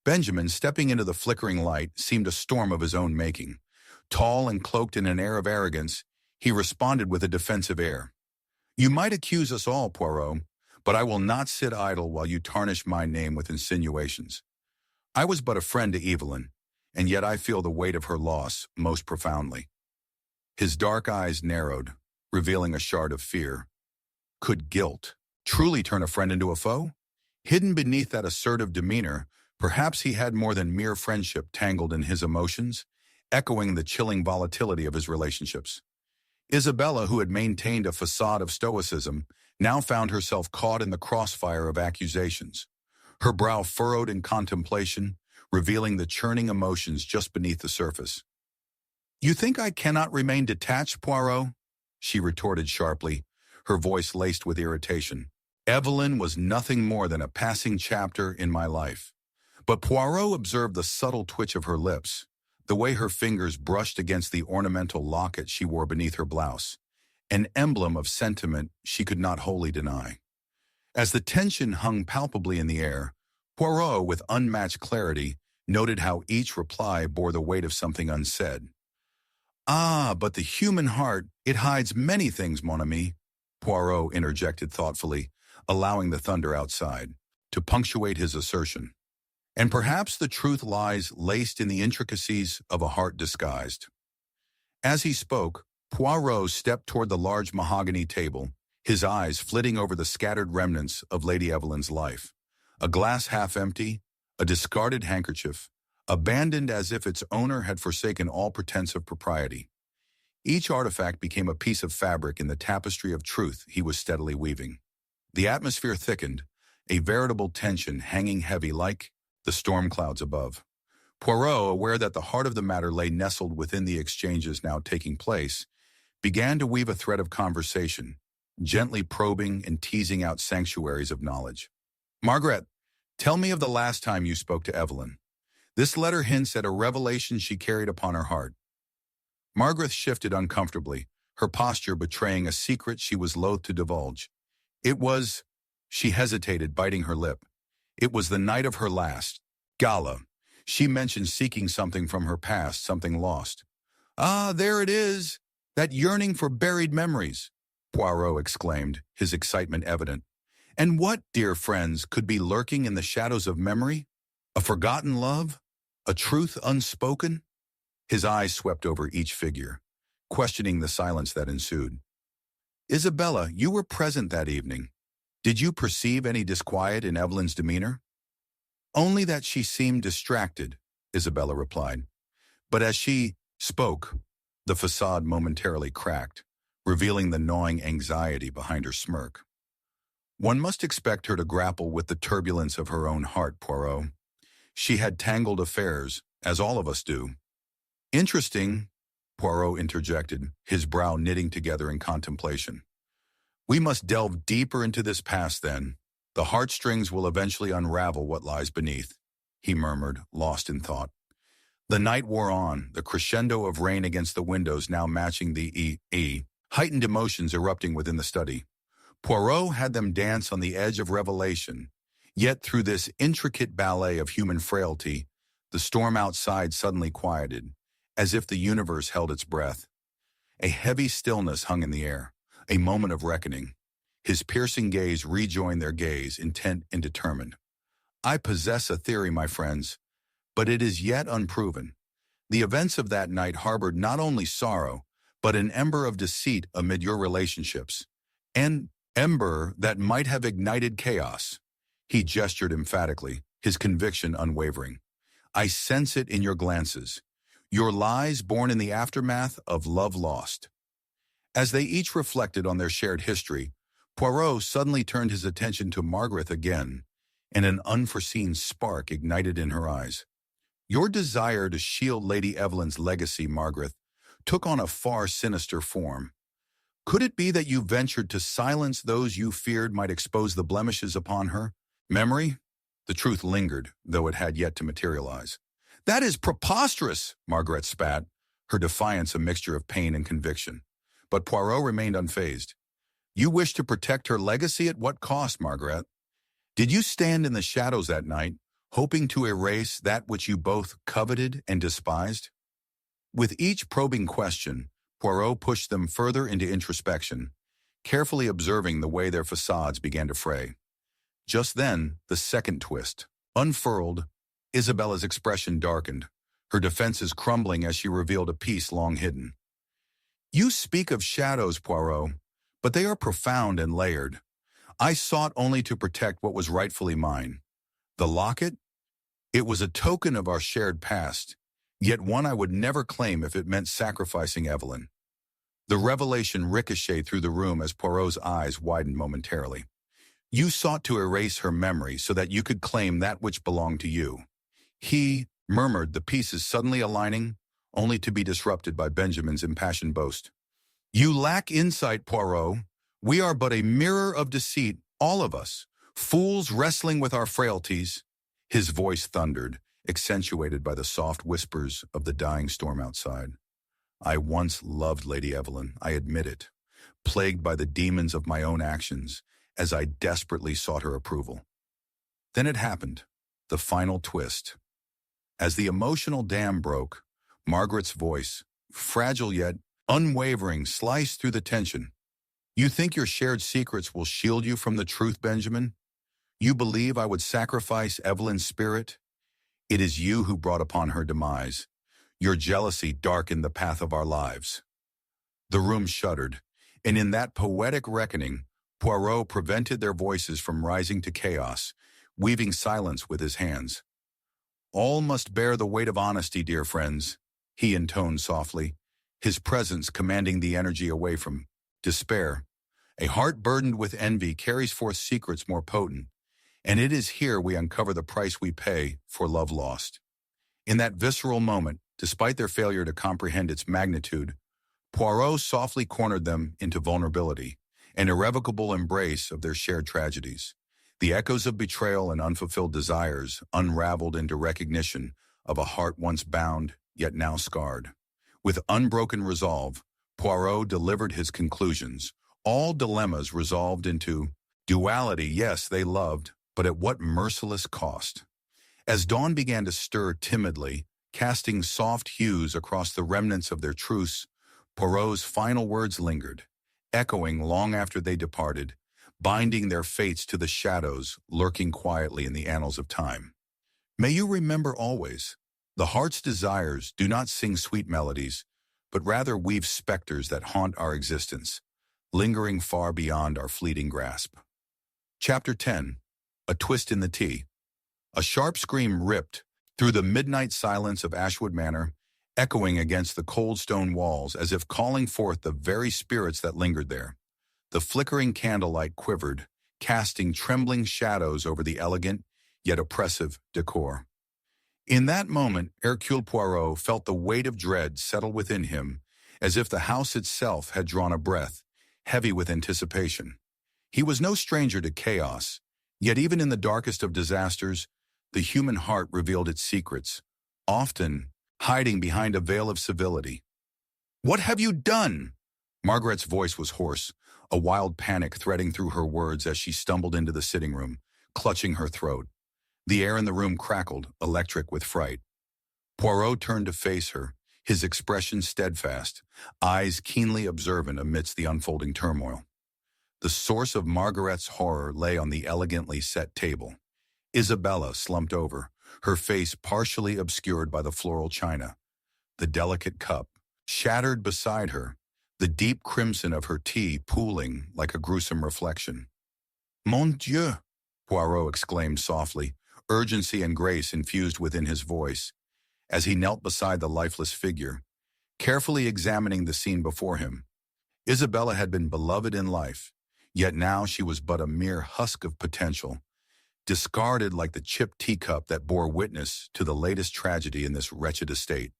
Benjamin, stepping into the flickering light, seemed a storm of his own making. Tall and cloaked in an air of arrogance, he responded with a defensive air. "You might accuse us all, Poirot, but I will not sit idle while you tarnish my name with insinuations. I was but a friend to Evelyn, and yet I feel the weight of her loss most profoundly." His dark eyes narrowed, revealing a shard of fear. Could guilt truly turn a friend into a foe? Hidden beneath that assertive demeanor, perhaps he had more than mere friendship tangled in his emotions, echoing the chilling volatility of his relationships. Isabella, who had maintained a facade of stoicism, now found herself caught in the crossfire of accusations. Her brow furrowed in contemplation, revealing the churning emotions just beneath the surface. "You think I cannot remain detached, Poirot?" she retorted sharply, her voice laced with irritation. "Evelyn was nothing more than a passing chapter in my life." But Poirot observed the subtle twitch of her lips, the way her fingers brushed against the ornamental locket she wore beneath her blouse, an emblem of sentiment she could not wholly deny. As the tension hung palpably in the air, Poirot, with unmatched clarity, noted how each reply bore the weight of something unsaid. "Ah, but the human heart, it hides many things, mon ami," Poirot interjected thoughtfully, allowing the thunder outside to punctuate his assertion. "And perhaps the truth lies laced in the intricacies of a heart disguised." As he spoke, Poirot stepped toward the large mahogany table, his eyes flitting over the scattered remnants of Lady Evelyn's life. A glass half empty, a discarded handkerchief, abandoned as if its owner had forsaken all pretense of propriety. Each artifact became a piece of fabric in the tapestry of truth he was steadily weaving. The atmosphere thickened, a veritable tension hanging heavy like the storm clouds above. Poirot, aware that the heart of the matter lay nestled within the exchanges now taking place, began to weave a thread of conversation, gently probing and teasing out sanctuaries of knowledge. "Margaret, tell me of the last time you spoke to Evelyn. This letter hints at a revelation she carried upon her heart." Margaret shifted uncomfortably, her posture betraying a secret she was loath to divulge. "It was—" She hesitated, biting her lip. "It was the night of her last gala. She mentioned seeking something from her past, something lost." "Ah, there it is! That yearning for buried memories," Poirot exclaimed, his excitement evident. "And what, dear friends, could be lurking in the shadows of memory? A forgotten love? A truth unspoken?" His eyes swept over each figure, questioning the silence that ensued. "Isabella, you were present that evening. Did you perceive any disquiet in Evelyn's demeanor?" "Only that she seemed distracted," Isabella replied. But as she spoke, the facade momentarily cracked, revealing the gnawing anxiety behind her smirk. "One must expect her to grapple with the turbulence of her own heart, Poirot. She had tangled affairs, as all of us do." "Interesting," Poirot interjected, his brow knitting together in contemplation. "We must delve deeper into this past then. The heartstrings will eventually unravel what lies beneath," he murmured, lost in thought. The night wore on, the crescendo of rain against the windows now matching the heightened emotions erupting within the study. Poirot had them dance on the edge of revelation, yet through this intricate ballet of human frailty, the storm outside suddenly quieted, as if the universe held its breath. A heavy stillness hung in the air, a moment of reckoning. His piercing gaze rejoined their gaze, intent and determined. "I possess a theory, my friends, but it is yet unproven. The events of that night harbored not only sorrow, but an ember of deceit amid your relationships. An ember that might have ignited chaos." He gestured emphatically, his conviction unwavering. "I sense it in your glances. Your lies born in the aftermath of love lost." As they each reflected on their shared history, Poirot suddenly turned his attention to Margaret again, and an unforeseen spark ignited in her eyes. "Your desire to shield Lady Evelyn's legacy, Margaret, took on a far sinister form. Could it be that you ventured to silence those you feared might expose the blemishes upon her memory?" The truth lingered, though it had yet to materialize. "That is preposterous," Margaret spat, her defiance a mixture of pain and conviction. But Poirot remained unfazed. "You wish to protect her legacy at what cost, Margaret? Did you stand in the shadows that night, hoping to erase that which you both coveted and despised? With each probing question, Poirot pushed them further into introspection, carefully observing the way their facades began to fray. Just then, the second twist. Unfurled, Isabella's expression darkened, her defenses crumbling as she revealed a piece long hidden. "You speak of shadows, Poirot, but they are profound and layered. I sought only to protect what was rightfully mine. The locket? It was a token of our shared past, yet one I would never claim if it meant sacrificing Evelyn." The revelation ricocheted through the room as Poirot's eyes widened momentarily. "You sought to erase her memory so that you could claim that which belonged to you." He murmured, the pieces suddenly aligning, only to be disrupted by Benjamin's impassioned boast. "You lack insight, Poirot. We are but a mirror of deceit, all of us, fools wrestling with our frailties." His voice thundered, accentuated by the soft whispers of the dying storm outside. "I once loved Lady Evelyn, I admit it, plagued by the demons of my own actions, as I desperately sought her approval." Then it happened, the final twist. As the emotional dam broke, Margaret's voice, fragile yet unwavering, sliced through the tension. "You think your shared secrets will shield you from the truth, Benjamin? You believe I would sacrifice Evelyn's spirit? It is you who brought upon her demise. Your jealousy darkened the path of our lives." The room shuddered, and in that poetic reckoning, Poirot prevented their voices from rising to chaos, weaving silence with his hands. "All must bear the weight of honesty, dear friends," he intoned softly, his presence commanding the energy away from despair. "A heart burdened with envy carries forth secrets more potent, and it is here we uncover the price we pay for love lost." In that visceral moment, despite their failure to comprehend its magnitude, Poirot softly cornered them into vulnerability, an irrevocable embrace of their shared tragedies. The echoes of betrayal and unfulfilled desires unraveled into recognition of a heart once bound, yet now scarred. With unbroken resolve, Poirot delivered his conclusions, all dilemmas resolved into duality. Yes, they loved, but at what merciless cost? As dawn began to stir timidly, casting soft hues across the remnants of their truce, Poirot's final words lingered, echoing long after they departed, binding their fates to the shadows lurking quietly in the annals of time. "May you remember always, the heart's desires do not sing sweet melodies, but rather weave specters that haunt our existence, lingering far beyond our fleeting grasp." Chapter 10. A Twist in the Tea. A sharp scream ripped through the midnight silence of Ashwood Manor, echoing against the cold stone walls as if calling forth the very spirits that lingered there. The flickering candlelight quivered, casting trembling shadows over the elegant, yet oppressive decor. In that moment, Hercule Poirot felt the weight of dread settle within him, as if the house itself had drawn a breath, heavy with anticipation. He was no stranger to chaos, yet even in the darkest of disasters, the human heart revealed its secrets, often hiding behind a veil of civility. "What have you done?" Margaret's voice was hoarse, a wild panic threading through her words as she stumbled into the sitting room, clutching her throat. The air in the room crackled, electric with fright. Poirot turned to face her, his expression steadfast, eyes keenly observant amidst the unfolding turmoil. The source of Margaret's horror lay on the elegantly set table. Isabella slumped over, her face partially obscured by the floral china. The delicate cup, shattered beside her, the deep crimson of her tea pooling like a gruesome reflection. "Mon Dieu!" Poirot exclaimed softly, urgency and grace infused within his voice, as he knelt beside the lifeless figure, carefully examining the scene before him. Isabella had been beloved in life, yet now she was but a mere husk of potential, discarded like the chipped teacup that bore witness to the latest tragedy in this wretched estate.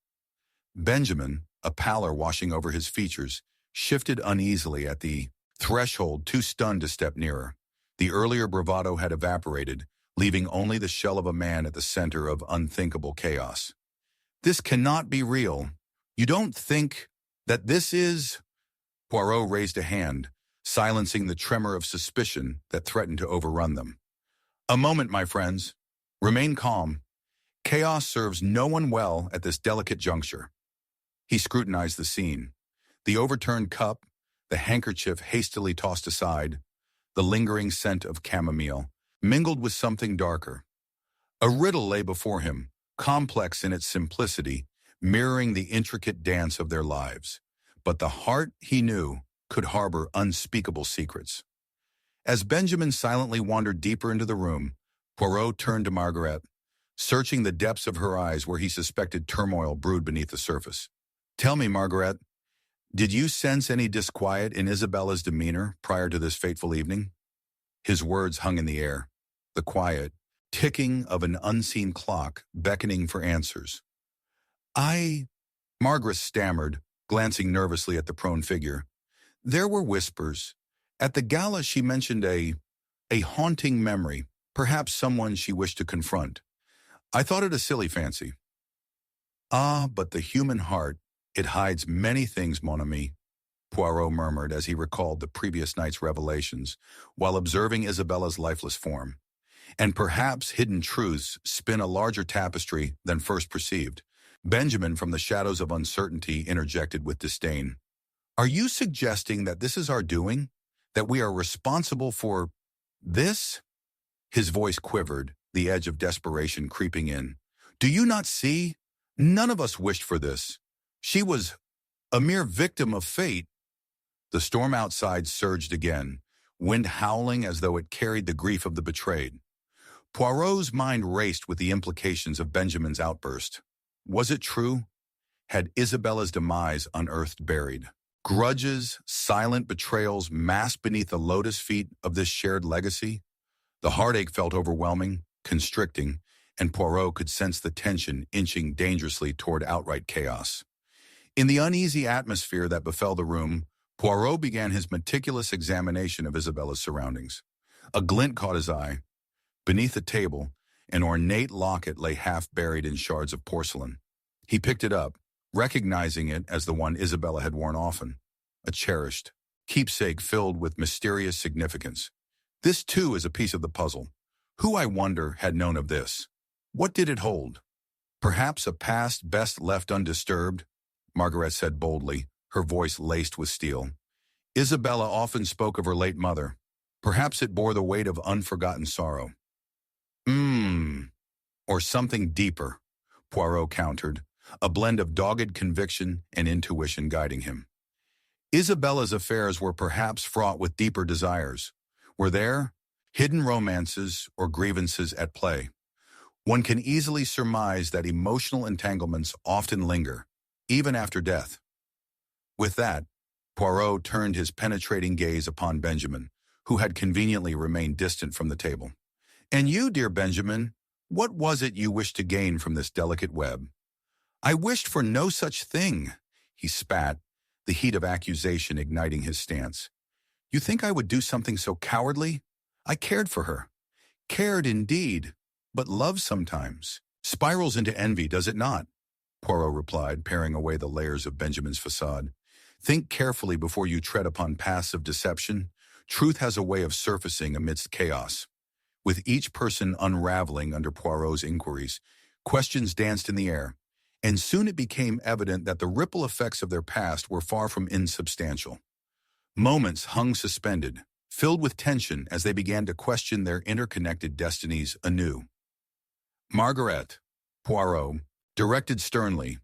Benjamin, a pallor washing over his features, shifted uneasily at the threshold, too stunned to step nearer. The earlier bravado had evaporated, leaving only the shell of a man at the center of unthinkable chaos. "This cannot be real. You don't think that this is—" Poirot raised a hand, silencing the tremor of suspicion that threatened to overrun them. "A moment, my friends. Remain calm. Chaos serves no one well at this delicate juncture. He scrutinized the scene. The overturned cup, the handkerchief hastily tossed aside, the lingering scent of chamomile, mingled with something darker. A riddle lay before him, complex in its simplicity, mirroring the intricate dance of their lives. But the heart, he knew, could harbor unspeakable secrets. As Benjamin silently wandered deeper into the room, Poirot turned to Margaret, searching the depths of her eyes where he suspected turmoil brewed beneath the surface. "Tell me, Margaret, did you sense any disquiet in Isabella's demeanor prior to this fateful evening?" His words hung in the air, the quiet ticking of an unseen clock beckoning for answers. Margaret stammered, glancing nervously at the prone figure. "There were whispers. At the gala she mentioned a haunting memory, perhaps someone she wished to confront. I thought it a silly fancy." "Ah, but the human heart, it hides many things, mon ami," Poirot murmured as he recalled the previous night's revelations, while observing Isabella's lifeless form. "And perhaps hidden truths spin a larger tapestry than first perceived." Benjamin, from the shadows of uncertainty, interjected with disdain. "Are you suggesting that this is our doing? That we are responsible for this?" His voice quivered, the edge of desperation creeping in. "Do you not see? None of us wished for this. She was a mere victim of fate." The storm outside surged again, wind howling as though it carried the grief of the betrayed. Poirot's mind raced with the implications of Benjamin's outburst. Was it true? Had Isabella's demise unearthed buried grudges, silent betrayals masked beneath the lotus feet of this shared legacy? The heartache felt overwhelming, constricting, and Poirot could sense the tension inching dangerously toward outright chaos. In the uneasy atmosphere that befell the room, Poirot began his meticulous examination of Isabella's surroundings. A glint caught his eye. Beneath the table, an ornate locket lay half buried in shards of porcelain. He picked it up, recognizing it as the one Isabella had worn often, a cherished keepsake filled with mysterious significance. This, too, is a piece of the puzzle. Who, I wonder, had known of this? What did it hold? Perhaps a past best left undisturbed, Margaret said boldly, her voice laced with steel. Isabella often spoke of her late mother. Perhaps it bore the weight of unforgotten sorrow. Or something deeper, Poirot countered, a blend of dogged conviction and intuition guiding him. Isabella's affairs were perhaps fraught with deeper desires. Were there hidden romances or grievances at play? One can easily surmise that emotional entanglements often linger, even after death. With that, Poirot turned his penetrating gaze upon Benjamin, who had conveniently remained distant from the table. "And you, dear Benjamin, what was it you wished to gain from this delicate web?" "I wished for no such thing," he spat, the heat of accusation igniting his stance. "You think I would do something so cowardly? I cared for her. Cared indeed, but love sometimes spirals into envy, does it not?" Poirot replied, paring away the layers of Benjamin's facade. "Think carefully before you tread upon paths of deception. Truth has a way of surfacing amidst chaos." With each person unraveling under Poirot's inquiries, questions danced in the air, and soon it became evident that the ripple effects of their past were far from insubstantial. Moments hung suspended, filled with tension as they began to question their interconnected destinies anew. "Margaret," Poirot directed sternly,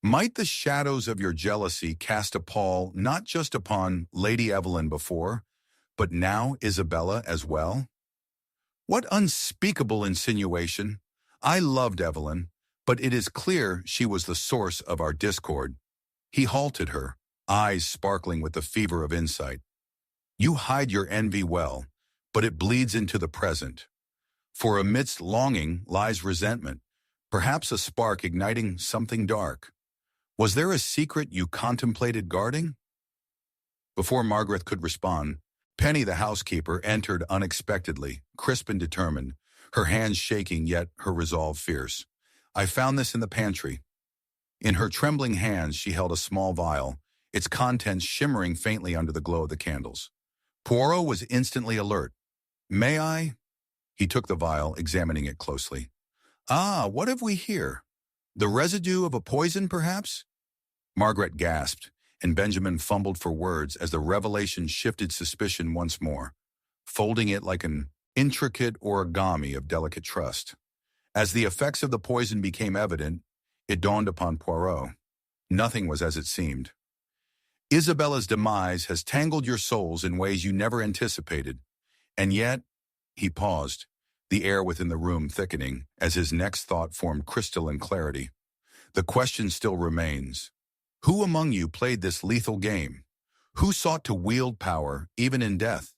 "might the shadows of your jealousy cast a pall not just upon Lady Evelyn before, but now Isabella as well?" "What unspeakable insinuation! I loved Evelyn, but it is clear she was the source of our discord." He halted her, eyes sparkling with the fever of insight. "You hide your envy well, but it bleeds into the present. For amidst longing lies resentment, perhaps a spark igniting something dark. Was there a secret you contemplated guarding?" Before Margaret could respond, Penny, the housekeeper, entered unexpectedly, crisp and determined, her hands shaking yet her resolve fierce. "I found this in the pantry." In her trembling hands she held a small vial, its contents shimmering faintly under the glow of the candles. Poirot was instantly alert. "May I?" He took the vial, examining it closely. Ah, what have we here? The residue of a poison, perhaps? Margaret gasped, and Benjamin fumbled for words as the revelation shifted suspicion once more, folding it like an intricate origami of delicate trust. As the effects of the poison became evident, it dawned upon Poirot. Nothing was as it seemed. Isabella's demise has tangled your souls in ways you never anticipated. And yet, he paused, the air within the room thickening as his next thought formed crystalline clarity. The question still remains. Who among you played this lethal game? Who sought to wield power, even in death?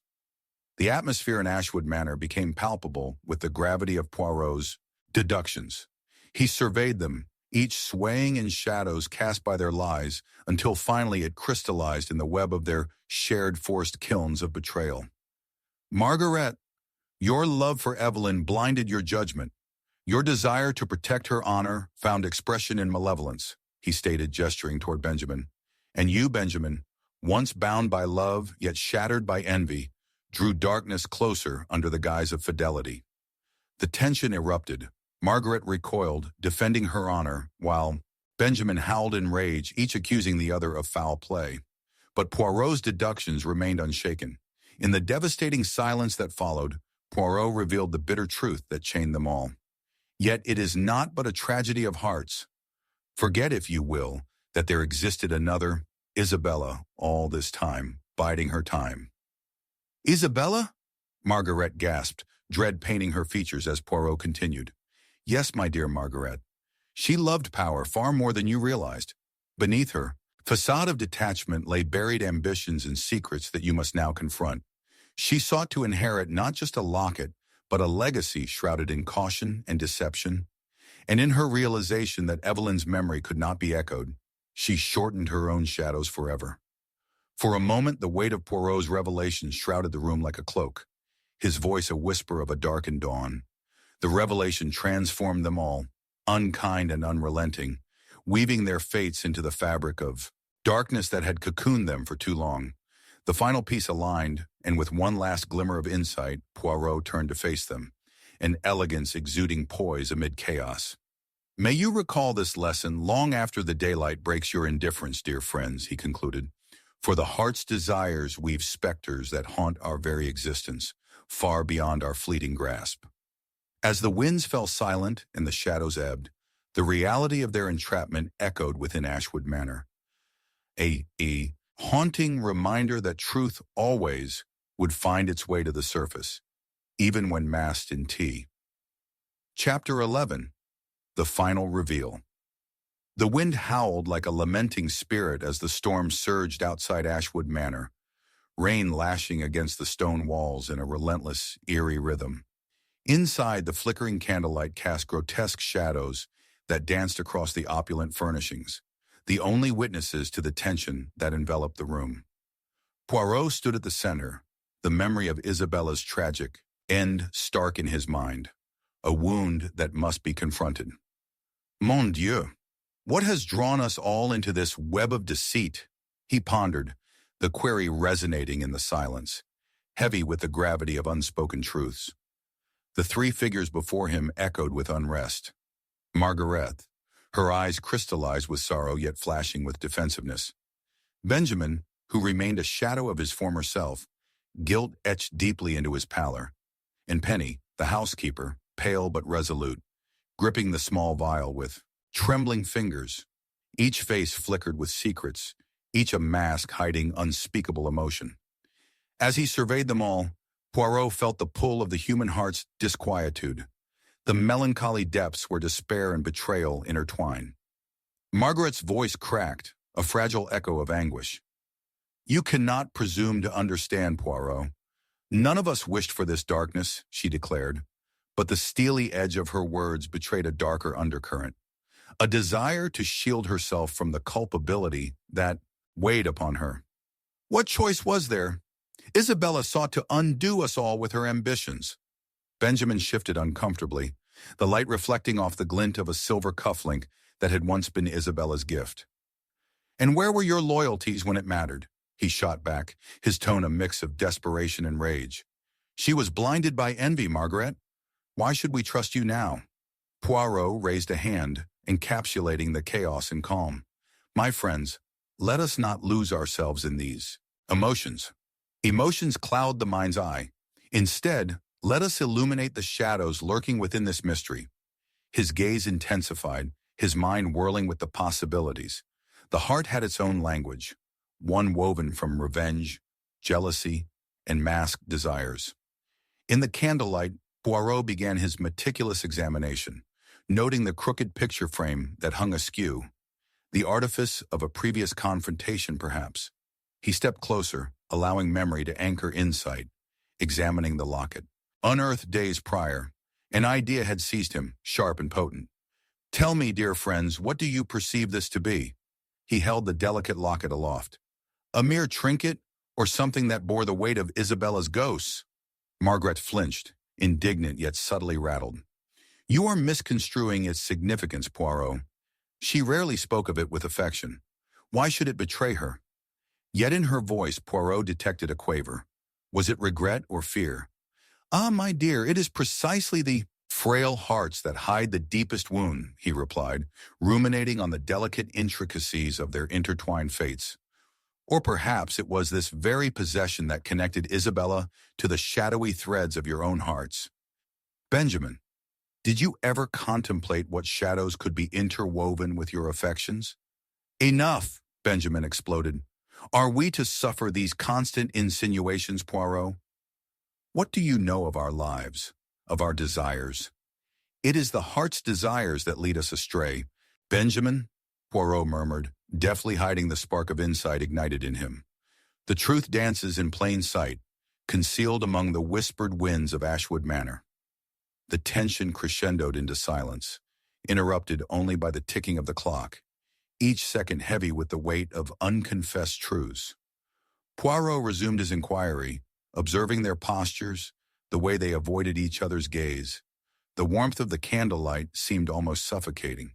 The atmosphere in Ashwood Manor became palpable with the gravity of Poirot's deductions. He surveyed them, each swaying in shadows cast by their lies, until finally it crystallized in the web of their shared forced kilns of betrayal. Margaret, your love for Evelyn blinded your judgment. Your desire to protect her honor found expression in malevolence, he stated, gesturing toward Benjamin. And you, Benjamin, once bound by love, yet shattered by envy, drew darkness closer under the guise of fidelity. The tension erupted. Margaret recoiled, defending her honor, while Benjamin howled in rage, each accusing the other of foul play. But Poirot's deductions remained unshaken. In the devastating silence that followed, Poirot revealed the bitter truth that chained them all. Yet it is not but a tragedy of hearts. Forget, if you will, that there existed another Isabella all this time, biding her time. Isabella? Margaret gasped, dread painting her features as Poirot continued. Yes, my dear Margaret. She loved power far more than you realized. Beneath her facade of detachment lay buried ambitions and secrets that you must now confront. She sought to inherit not just a locket, but a legacy shrouded in caution and deception. And in her realization that Evelyn's memory could not be echoed, she shortened her own shadows forever. For a moment, the weight of Poirot's revelation shrouded the room like a cloak, his voice a whisper of a darkened dawn. The revelation transformed them all, unkind and unrelenting, weaving their fates into the fabric of darkness that had cocooned them for too long. The final piece aligned, and with one last glimmer of insight, Poirot turned to face them, an elegance exuding poise amid chaos. May you recall this lesson long after the daylight breaks your indifference, dear friends, he concluded. For the heart's desires weave specters that haunt our very existence, far beyond our fleeting grasp. As the winds fell silent and the shadows ebbed, the reality of their entrapment echoed within Ashwood Manor. A haunting reminder that truth always would find its way to the surface, even when masked in tea. Chapter 11. The Final Reveal. The wind howled like a lamenting spirit as the storm surged outside Ashwood Manor, rain lashing against the stone walls in a relentless, eerie rhythm. Inside, the flickering candlelight cast grotesque shadows that danced across the opulent furnishings, the only witnesses to the tension that enveloped the room. Poirot stood at the center, the memory of Isabella's tragic end stark in his mind, a wound that must be confronted. Mon Dieu, what has drawn us all into this web of deceit? He pondered, the query resonating in the silence, heavy with the gravity of unspoken truths. The three figures before him echoed with unrest. Margaret, her eyes crystallized with sorrow yet flashing with defensiveness. Benjamin, who remained a shadow of his former self, guilt etched deeply into his pallor. And Penny, the housekeeper, pale but resolute, gripping the small vial with trembling fingers. Each face flickered with secrets, each a mask hiding unspeakable emotion. As he surveyed them all, Poirot felt the pull of the human heart's disquietude, the melancholy depths where despair and betrayal intertwine. Margaret's voice cracked, a fragile echo of anguish. You cannot presume to understand, Poirot. None of us wished for this darkness, she declared, but the steely edge of her words betrayed a darker undercurrent, a desire to shield herself from the culpability that weighed upon her. What choice was there? Isabella sought to undo us all with her ambitions. Benjamin shifted uncomfortably, the light reflecting off the glint of a silver cufflink that had once been Isabella's gift. And where were your loyalties when it mattered? He shot back, his tone a mix of desperation and rage. She was blinded by envy, Margaret. Why should we trust you now? Poirot raised a hand, encapsulating the chaos and calm. My friends, let us not lose ourselves in these emotions. Emotions cloud the mind's eye. Instead, let us illuminate the shadows lurking within this mystery. His gaze intensified, his mind whirling with the possibilities. The heart had its own language, one woven from revenge, jealousy, and masked desires. In the candlelight, Poirot began his meticulous examination, noting the crooked picture frame that hung askew, the artifice of a previous confrontation perhaps. He stepped closer, allowing memory to anchor insight, examining the locket. Unearthed days prior, an idea had seized him, sharp and potent. Tell me, dear friends, what do you perceive this to be? He held the delicate locket aloft. A mere trinket, or something that bore the weight of Isabella's ghosts? Margaret flinched, indignant yet subtly rattled. You are misconstruing its significance, Poirot. She rarely spoke of it with affection. Why should it betray her? Yet in her voice, Poirot detected a quaver. Was it regret or fear? Ah, my dear, it is precisely the frail hearts that hide the deepest wound, he replied, ruminating on the delicate intricacies of their intertwined fates. Or perhaps it was this very possession that connected Isabella to the shadowy threads of your own hearts. Benjamin, did you ever contemplate what shadows could be interwoven with your affections? Enough, Benjamin exploded. Are we to suffer these constant insinuations, Poirot? What do you know of our lives, of our desires? It is the heart's desires that lead us astray. Benjamin, Poirot murmured, deftly hiding the spark of insight ignited in him. The truth dances in plain sight, concealed among the whispered winds of Ashwood Manor. The tension crescendoed into silence, interrupted only by the ticking of the clock, each second heavy with the weight of unconfessed truths. Poirot resumed his inquiry, observing their postures, the way they avoided each other's gaze. The warmth of the candlelight seemed almost suffocating.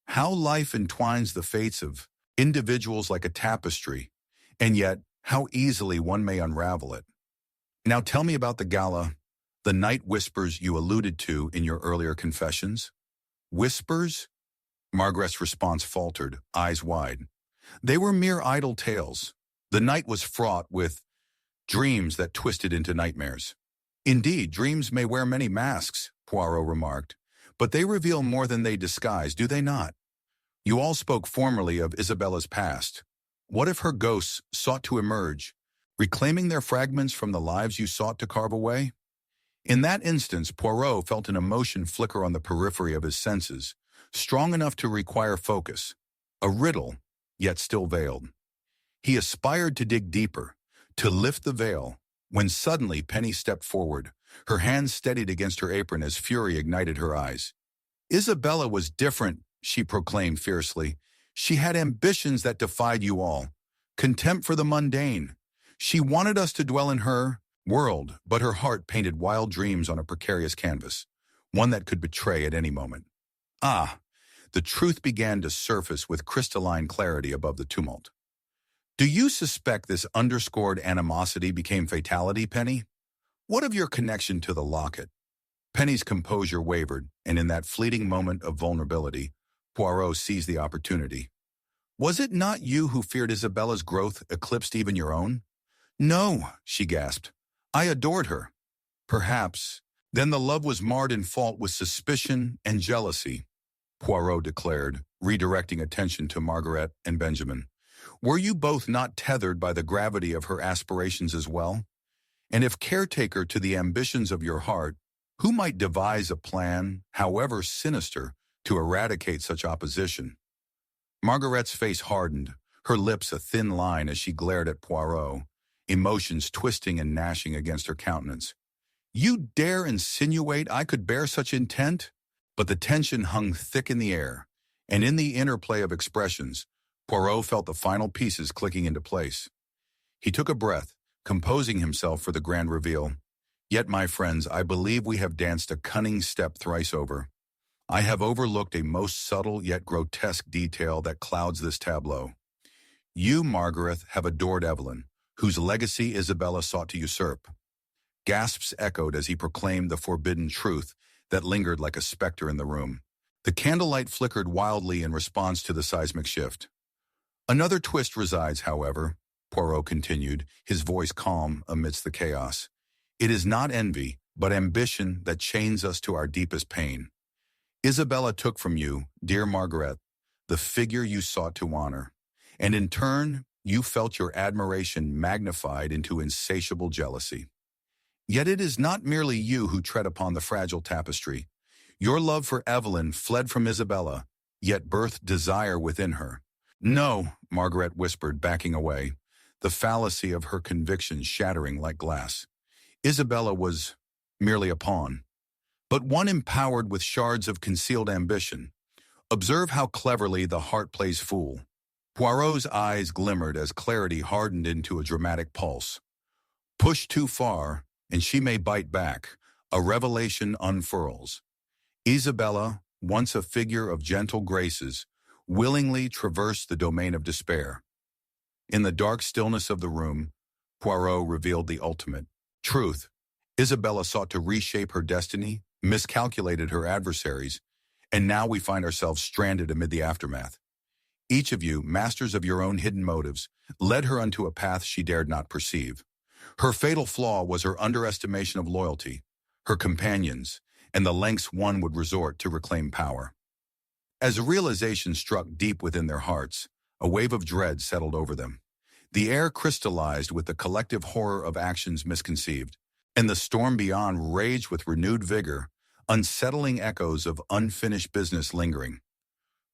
How life entwines the fates of individuals like a tapestry, and yet how easily one may unravel it. Now tell me about the gala, the night whispers you alluded to in your earlier confessions. Whispers? Margaret's response faltered, eyes wide. They were mere idle tales. The night was fraught with dreams that twisted into nightmares. Indeed, dreams may wear many masks, Poirot remarked, but they reveal more than they disguise, do they not? You all spoke formerly of Isabella's past. What if her ghosts sought to emerge, reclaiming their fragments from the lives you sought to carve away? In that instance, Poirot felt an emotion flicker on the periphery of his senses, strong enough to require focus, a riddle, yet still veiled. He aspired to dig deeper, to lift the veil, when suddenly Penny stepped forward, her hands steadied against her apron as fury ignited her eyes. Isabella was different, she proclaimed fiercely. She had ambitions that defied you all, contempt for the mundane. She wanted us to dwell in her world, but her heart painted wild dreams on a precarious canvas, one that could betray at any moment. Ah, the truth began to surface with crystalline clarity above the tumult. Do you suspect this underscored animosity became fatality, Penny? What of your connection to the locket? Penny's composure wavered, and in that fleeting moment of vulnerability, Poirot seized the opportunity. Was it not you who feared Isabella's growth eclipsed even your own? No, she gasped. I adored her. Perhaps. Then the love was marred in fault with suspicion and jealousy, Poirot declared, redirecting attention to Margaret and Benjamin. Were you both not tethered by the gravity of her aspirations as well? And if caretaker to the ambitions of your heart, who might devise a plan, however sinister, to eradicate such opposition? Margaret's face hardened, her lips a thin line as she glared at Poirot, emotions twisting and gnashing against her countenance. You dare insinuate I could bear such intent? But the tension hung thick in the air, and in the interplay of expressions, Poirot felt the final pieces clicking into place. He took a breath, composing himself for the grand reveal. Yet, my friends, I believe we have danced a cunning step thrice over. I have overlooked a most subtle yet grotesque detail that clouds this tableau. You, Margaret, have adored Evelyn, whose legacy Isabella sought to usurp. Gasps echoed as he proclaimed the forbidden truth that lingered like a specter in the room. The candlelight flickered wildly in response to the seismic shift. Another twist resides, however, Poirot continued, his voice calm amidst the chaos. It is not envy, but ambition that chains us to our deepest pain. Isabella took from you, dear Margaret, the figure you sought to honor, and in turn, you felt your admiration magnified into insatiable jealousy. Yet it is not merely you who tread upon the fragile tapestry. Your love for Evelyn fled from Isabella, yet birthed desire within her. No, Margaret whispered, backing away, the fallacy of her conviction shattering like glass. Isabella was merely a pawn, but one empowered with shards of concealed ambition. Observe how cleverly the heart plays fool. Poirot's eyes glimmered as clarity hardened into a dramatic pulse. Push too far, and she may bite back. A revelation unfurls. Isabella, once a figure of gentle graces, willingly traversed the domain of despair. In the dark stillness of the room, Poirot revealed the ultimate truth. Isabella sought to reshape her destiny, miscalculated her adversaries, and now we find ourselves stranded amid the aftermath. Each of you, masters of your own hidden motives, led her unto a path she dared not perceive. Her fatal flaw was her underestimation of loyalty, her companions, and the lengths one would resort to reclaim power. As realization struck deep within their hearts, a wave of dread settled over them. The air crystallized with the collective horror of actions misconceived, and the storm beyond raged with renewed vigor, unsettling echoes of unfinished business lingering.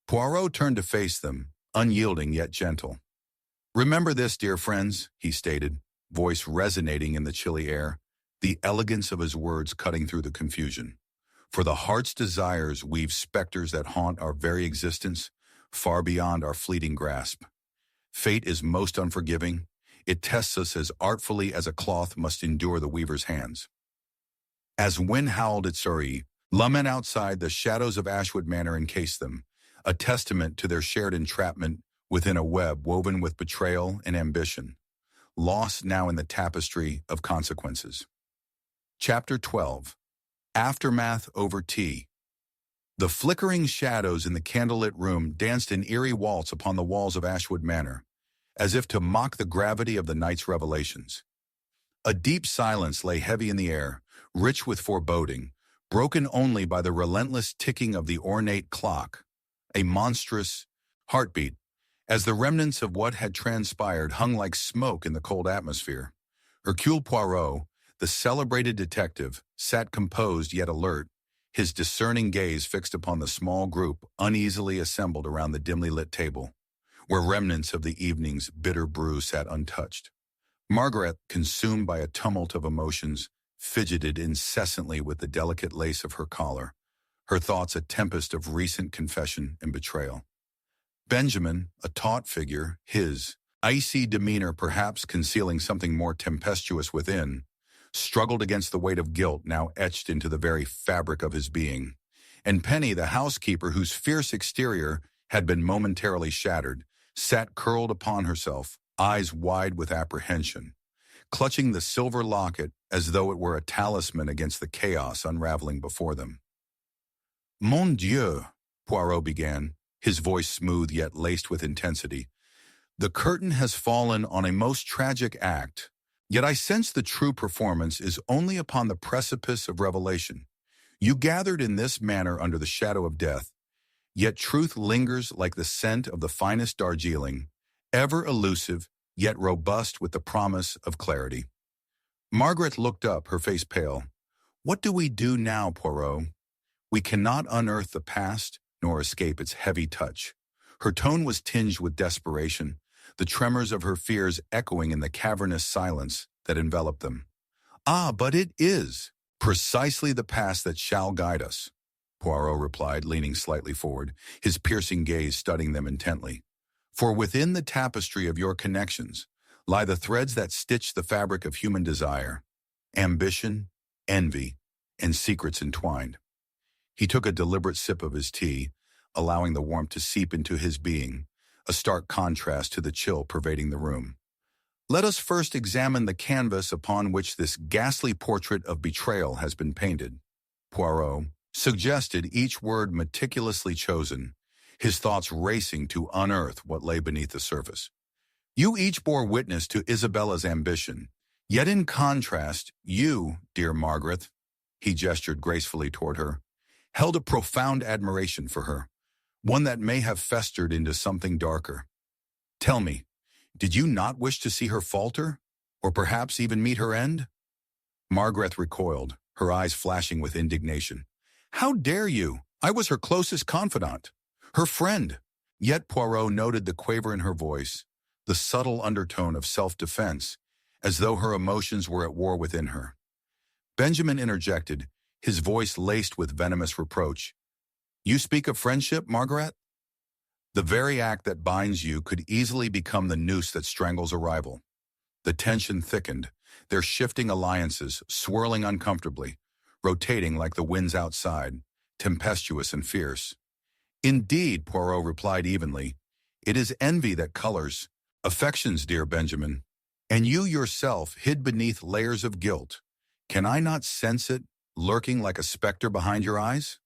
Poirot turned to face them, unyielding yet gentle. Remember this, dear friends, he stated, voice resonating in the chilly air, the elegance of his words cutting through the confusion. For the heart's desires weave specters that haunt our very existence, far beyond our fleeting grasp. Fate is most unforgiving. It tests us as artfully as a cloth must endure the weaver's hands. As wind howled at Surrey, lawmen outside the shadows of Ashwood Manor encased them, a testament to their shared entrapment within a web woven with betrayal and ambition, lost now in the tapestry of consequences. Chapter 12. Aftermath over tea. The flickering shadows in the candlelit room danced an eerie waltz upon the walls of Ashwood Manor, as if to mock the gravity of the night's revelations. A deep silence lay heavy in the air, rich with foreboding, broken only by the relentless ticking of the ornate clock, a monstrous heartbeat, as the remnants of what had transpired hung like smoke in the cold atmosphere. Hercule Poirot, the celebrated detective, sat composed yet alert, his discerning gaze fixed upon the small group uneasily assembled around the dimly lit table, where remnants of the evening's bitter brew sat untouched. Margaret, consumed by a tumult of emotions, fidgeted incessantly with the delicate lace of her collar, her thoughts a tempest of recent confession and betrayal. Benjamin, a taut figure, his icy demeanor perhaps concealing something more tempestuous within, struggled against the weight of guilt now etched into the very fabric of his being. And Penny, the housekeeper whose fierce exterior had been momentarily shattered, sat curled upon herself, eyes wide with apprehension, clutching the silver locket as though it were a talisman against the chaos unraveling before them. Mon Dieu, Poirot began, his voice smooth yet laced with intensity. The curtain has fallen on a most tragic act, yet I sense the true performance is only upon the precipice of revelation. You gathered in this manner under the shadow of death, yet truth lingers like the scent of the finest Darjeeling, ever elusive, yet robust with the promise of clarity. Margaret looked up, her face pale. What do we do now, Poirot? We cannot unearth the past, nor escape its heavy touch. Her tone was tinged with desperation, the tremors of her fears echoing in the cavernous silence that enveloped them. Ah, but it is precisely the past that shall guide us, Poirot replied, leaning slightly forward, his piercing gaze studying them intently. For within the tapestry of your connections lie the threads that stitch the fabric of human desire, ambition, envy, and secrets entwined. He took a deliberate sip of his tea, allowing the warmth to seep into his being, a stark contrast to the chill pervading the room. Let us first examine the canvas upon which this ghastly portrait of betrayal has been painted. Poirot, suggested, each word meticulously chosen, his thoughts racing to unearth what lay beneath the surface. You each bore witness to Isabella's ambition, yet in contrast, you, dear Margaret, he gestured gracefully toward her, held a profound admiration for her, one that may have festered into something darker. Tell me, did you not wish to see her falter, or perhaps even meet her end? Margaret recoiled, her eyes flashing with indignation. How dare you? I was her closest confidant, her friend. Yet Poirot noted the quaver in her voice, the subtle undertone of self-defense, as though her emotions were at war within her. Benjamin interjected, his voice laced with venomous reproach. You speak of friendship, Margaret? The very act that binds you could easily become the noose that strangles a rival. The tension thickened, their shifting alliances swirling uncomfortably, rotating like the winds outside, tempestuous and fierce. Indeed, Poirot replied evenly, it is envy that colors affections, dear Benjamin, and you yourself hid beneath layers of guilt. Can I not sense it, lurking like a specter behind your eyes?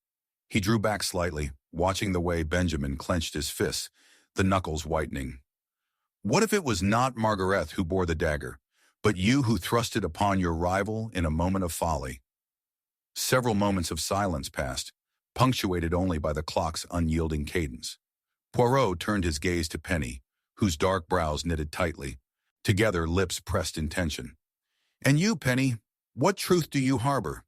He drew back slightly, watching the way Benjamin clenched his fists, the knuckles whitening. What if it was not Margaret who bore the dagger, but you who thrust it upon your rival in a moment of folly? Several moments of silence passed, punctuated only by the clock's unyielding cadence. Poirot turned his gaze to Penny, whose dark brows knitted tightly, together lips pressed in tension. And you, Penny, what truth do you harbor?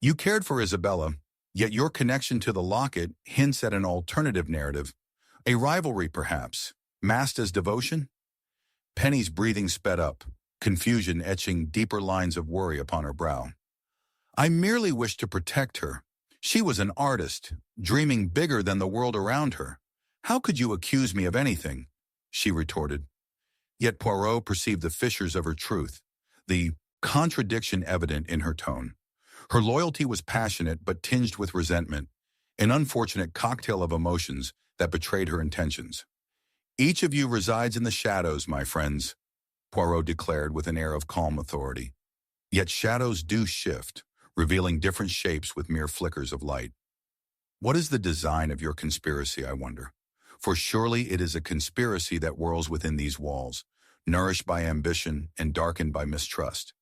You cared for Isabella, yet your connection to the locket hints at an alternative narrative, a rivalry perhaps, masked as devotion? Penny's breathing sped up, confusion etching deeper lines of worry upon her brow. I merely wished to protect her. She was an artist, dreaming bigger than the world around her. How could you accuse me of anything? She retorted. Yet Poirot perceived the fissures of her truth, the contradiction evident in her tone. Her loyalty was passionate but tinged with resentment, an unfortunate cocktail of emotions that betrayed her intentions. Each of you resides in the shadows, my friends, Poirot declared with an air of calm authority. Yet shadows do shift, revealing different shapes with mere flickers of light. What is the design of your conspiracy, I wonder? For surely it is a conspiracy that whirls within these walls, nourished by ambition and darkened by mistrust.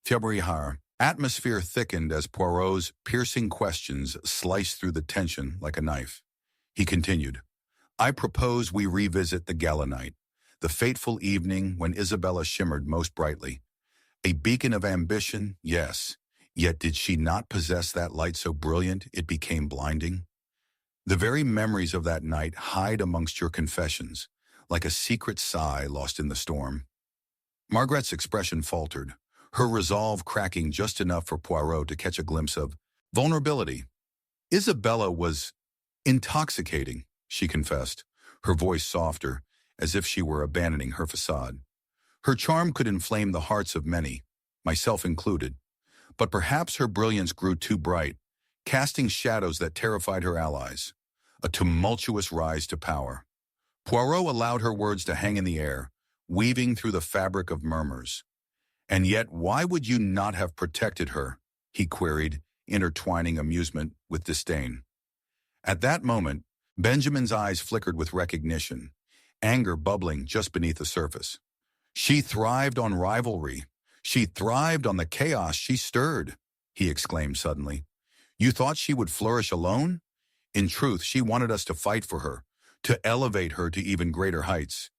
February atmosphere thickened as Poirot's piercing questions sliced through the tension like a knife. He continued, I propose we revisit the gala night, the fateful evening when Isabella shimmered most brightly. A beacon of ambition, yes, yet did she not possess that light so brilliant it became blinding? The very memories of that night hide amongst your confessions, like a secret sigh lost in the storm. Margaret's expression faltered, her resolve cracking just enough for Poirot to catch a glimpse of vulnerability. Isabella was intoxicating, she confessed, her voice softer, as if she were abandoning her facade. Her charm could inflame the hearts of many, myself included, but perhaps her brilliance grew too bright, casting shadows that terrified her allies, a tumultuous rise to power. Poirot allowed her words to hang in the air, weaving through the fabric of murmurs. And yet, why would you not have protected her? He queried, intertwining amusement with disdain. At that moment, Benjamin's eyes flickered with recognition, anger bubbling just beneath the surface. She thrived on rivalry. She thrived on the chaos she stirred, he exclaimed suddenly. You thought she would flourish alone? In truth, she wanted us to fight for her, to elevate her to even greater heights.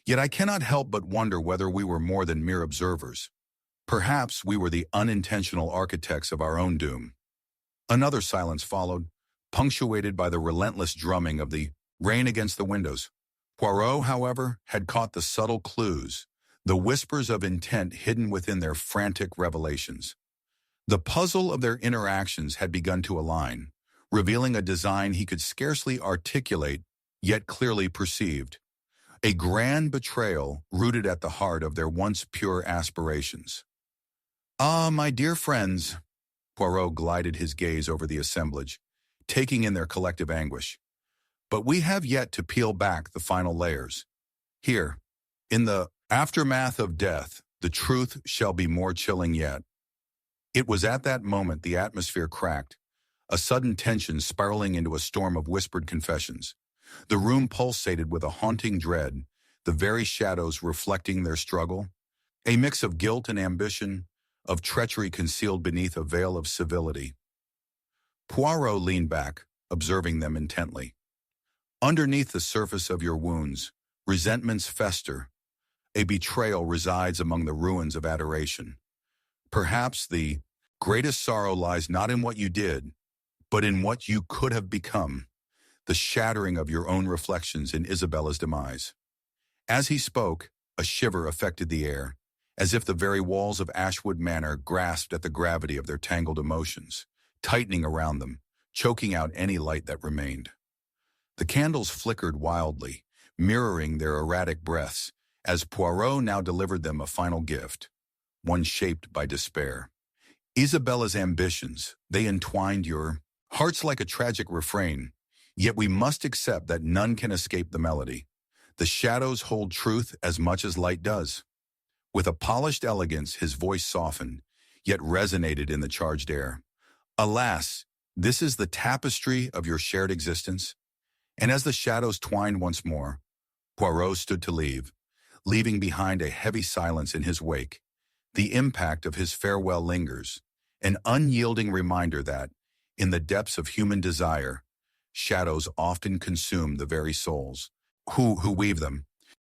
Yet I cannot help but wonder whether we were more than mere observers. Perhaps we were the unintentional architects of our own doom. Another silence followed, punctuated by the relentless drumming of the rain against the windows. Poirot, however, had caught the subtle clues, the whispers of intent hidden within their frantic revelations. The puzzle of their interactions had begun to align, revealing a design he could scarcely articulate, yet clearly perceived. A grand betrayal rooted at the heart of their once pure aspirations. Ah, my dear friends, Poirot glided his gaze over the assemblage, taking in their collective anguish. But we have yet to peel back the final layers. Here, in the aftermath of death, the truth shall be more chilling yet. It was at that moment the atmosphere cracked, a sudden tension spiraling into a storm of whispered confessions. The room pulsated with a haunting dread, the very shadows reflecting their struggle. A mix of guilt and ambition, of treachery concealed beneath a veil of civility. Poirot leaned back, observing them intently. Underneath the surface of your wounds, resentments fester. A betrayal resides among the ruins of adoration. Perhaps the greatest sorrow lies not in what you did, but in what you could have become, the shattering of your own reflections in Isabella's demise. As he spoke, a shiver affected the air, as if the very walls of Ashwood Manor grasped at the gravity of their tangled emotions, tightening around them, choking out any light that remained. The candles flickered wildly, mirroring their erratic breaths, as Poirot now delivered them a final gift, one shaped by despair. Isabella's ambitions, they entwined your hearts like a tragic refrain, yet we must accept that none can escape the melody. The shadows hold truth as much as light does. With a polished elegance, his voice softened, yet resonated in the charged air. Alas, this is the tapestry of your shared existence. And as the shadows twined once more, Poirot stood to leave, leaving behind a heavy silence in his wake. The impact of his farewell lingers, an unyielding reminder that, in the depths of human desire, shadows often consume the very souls who weave them.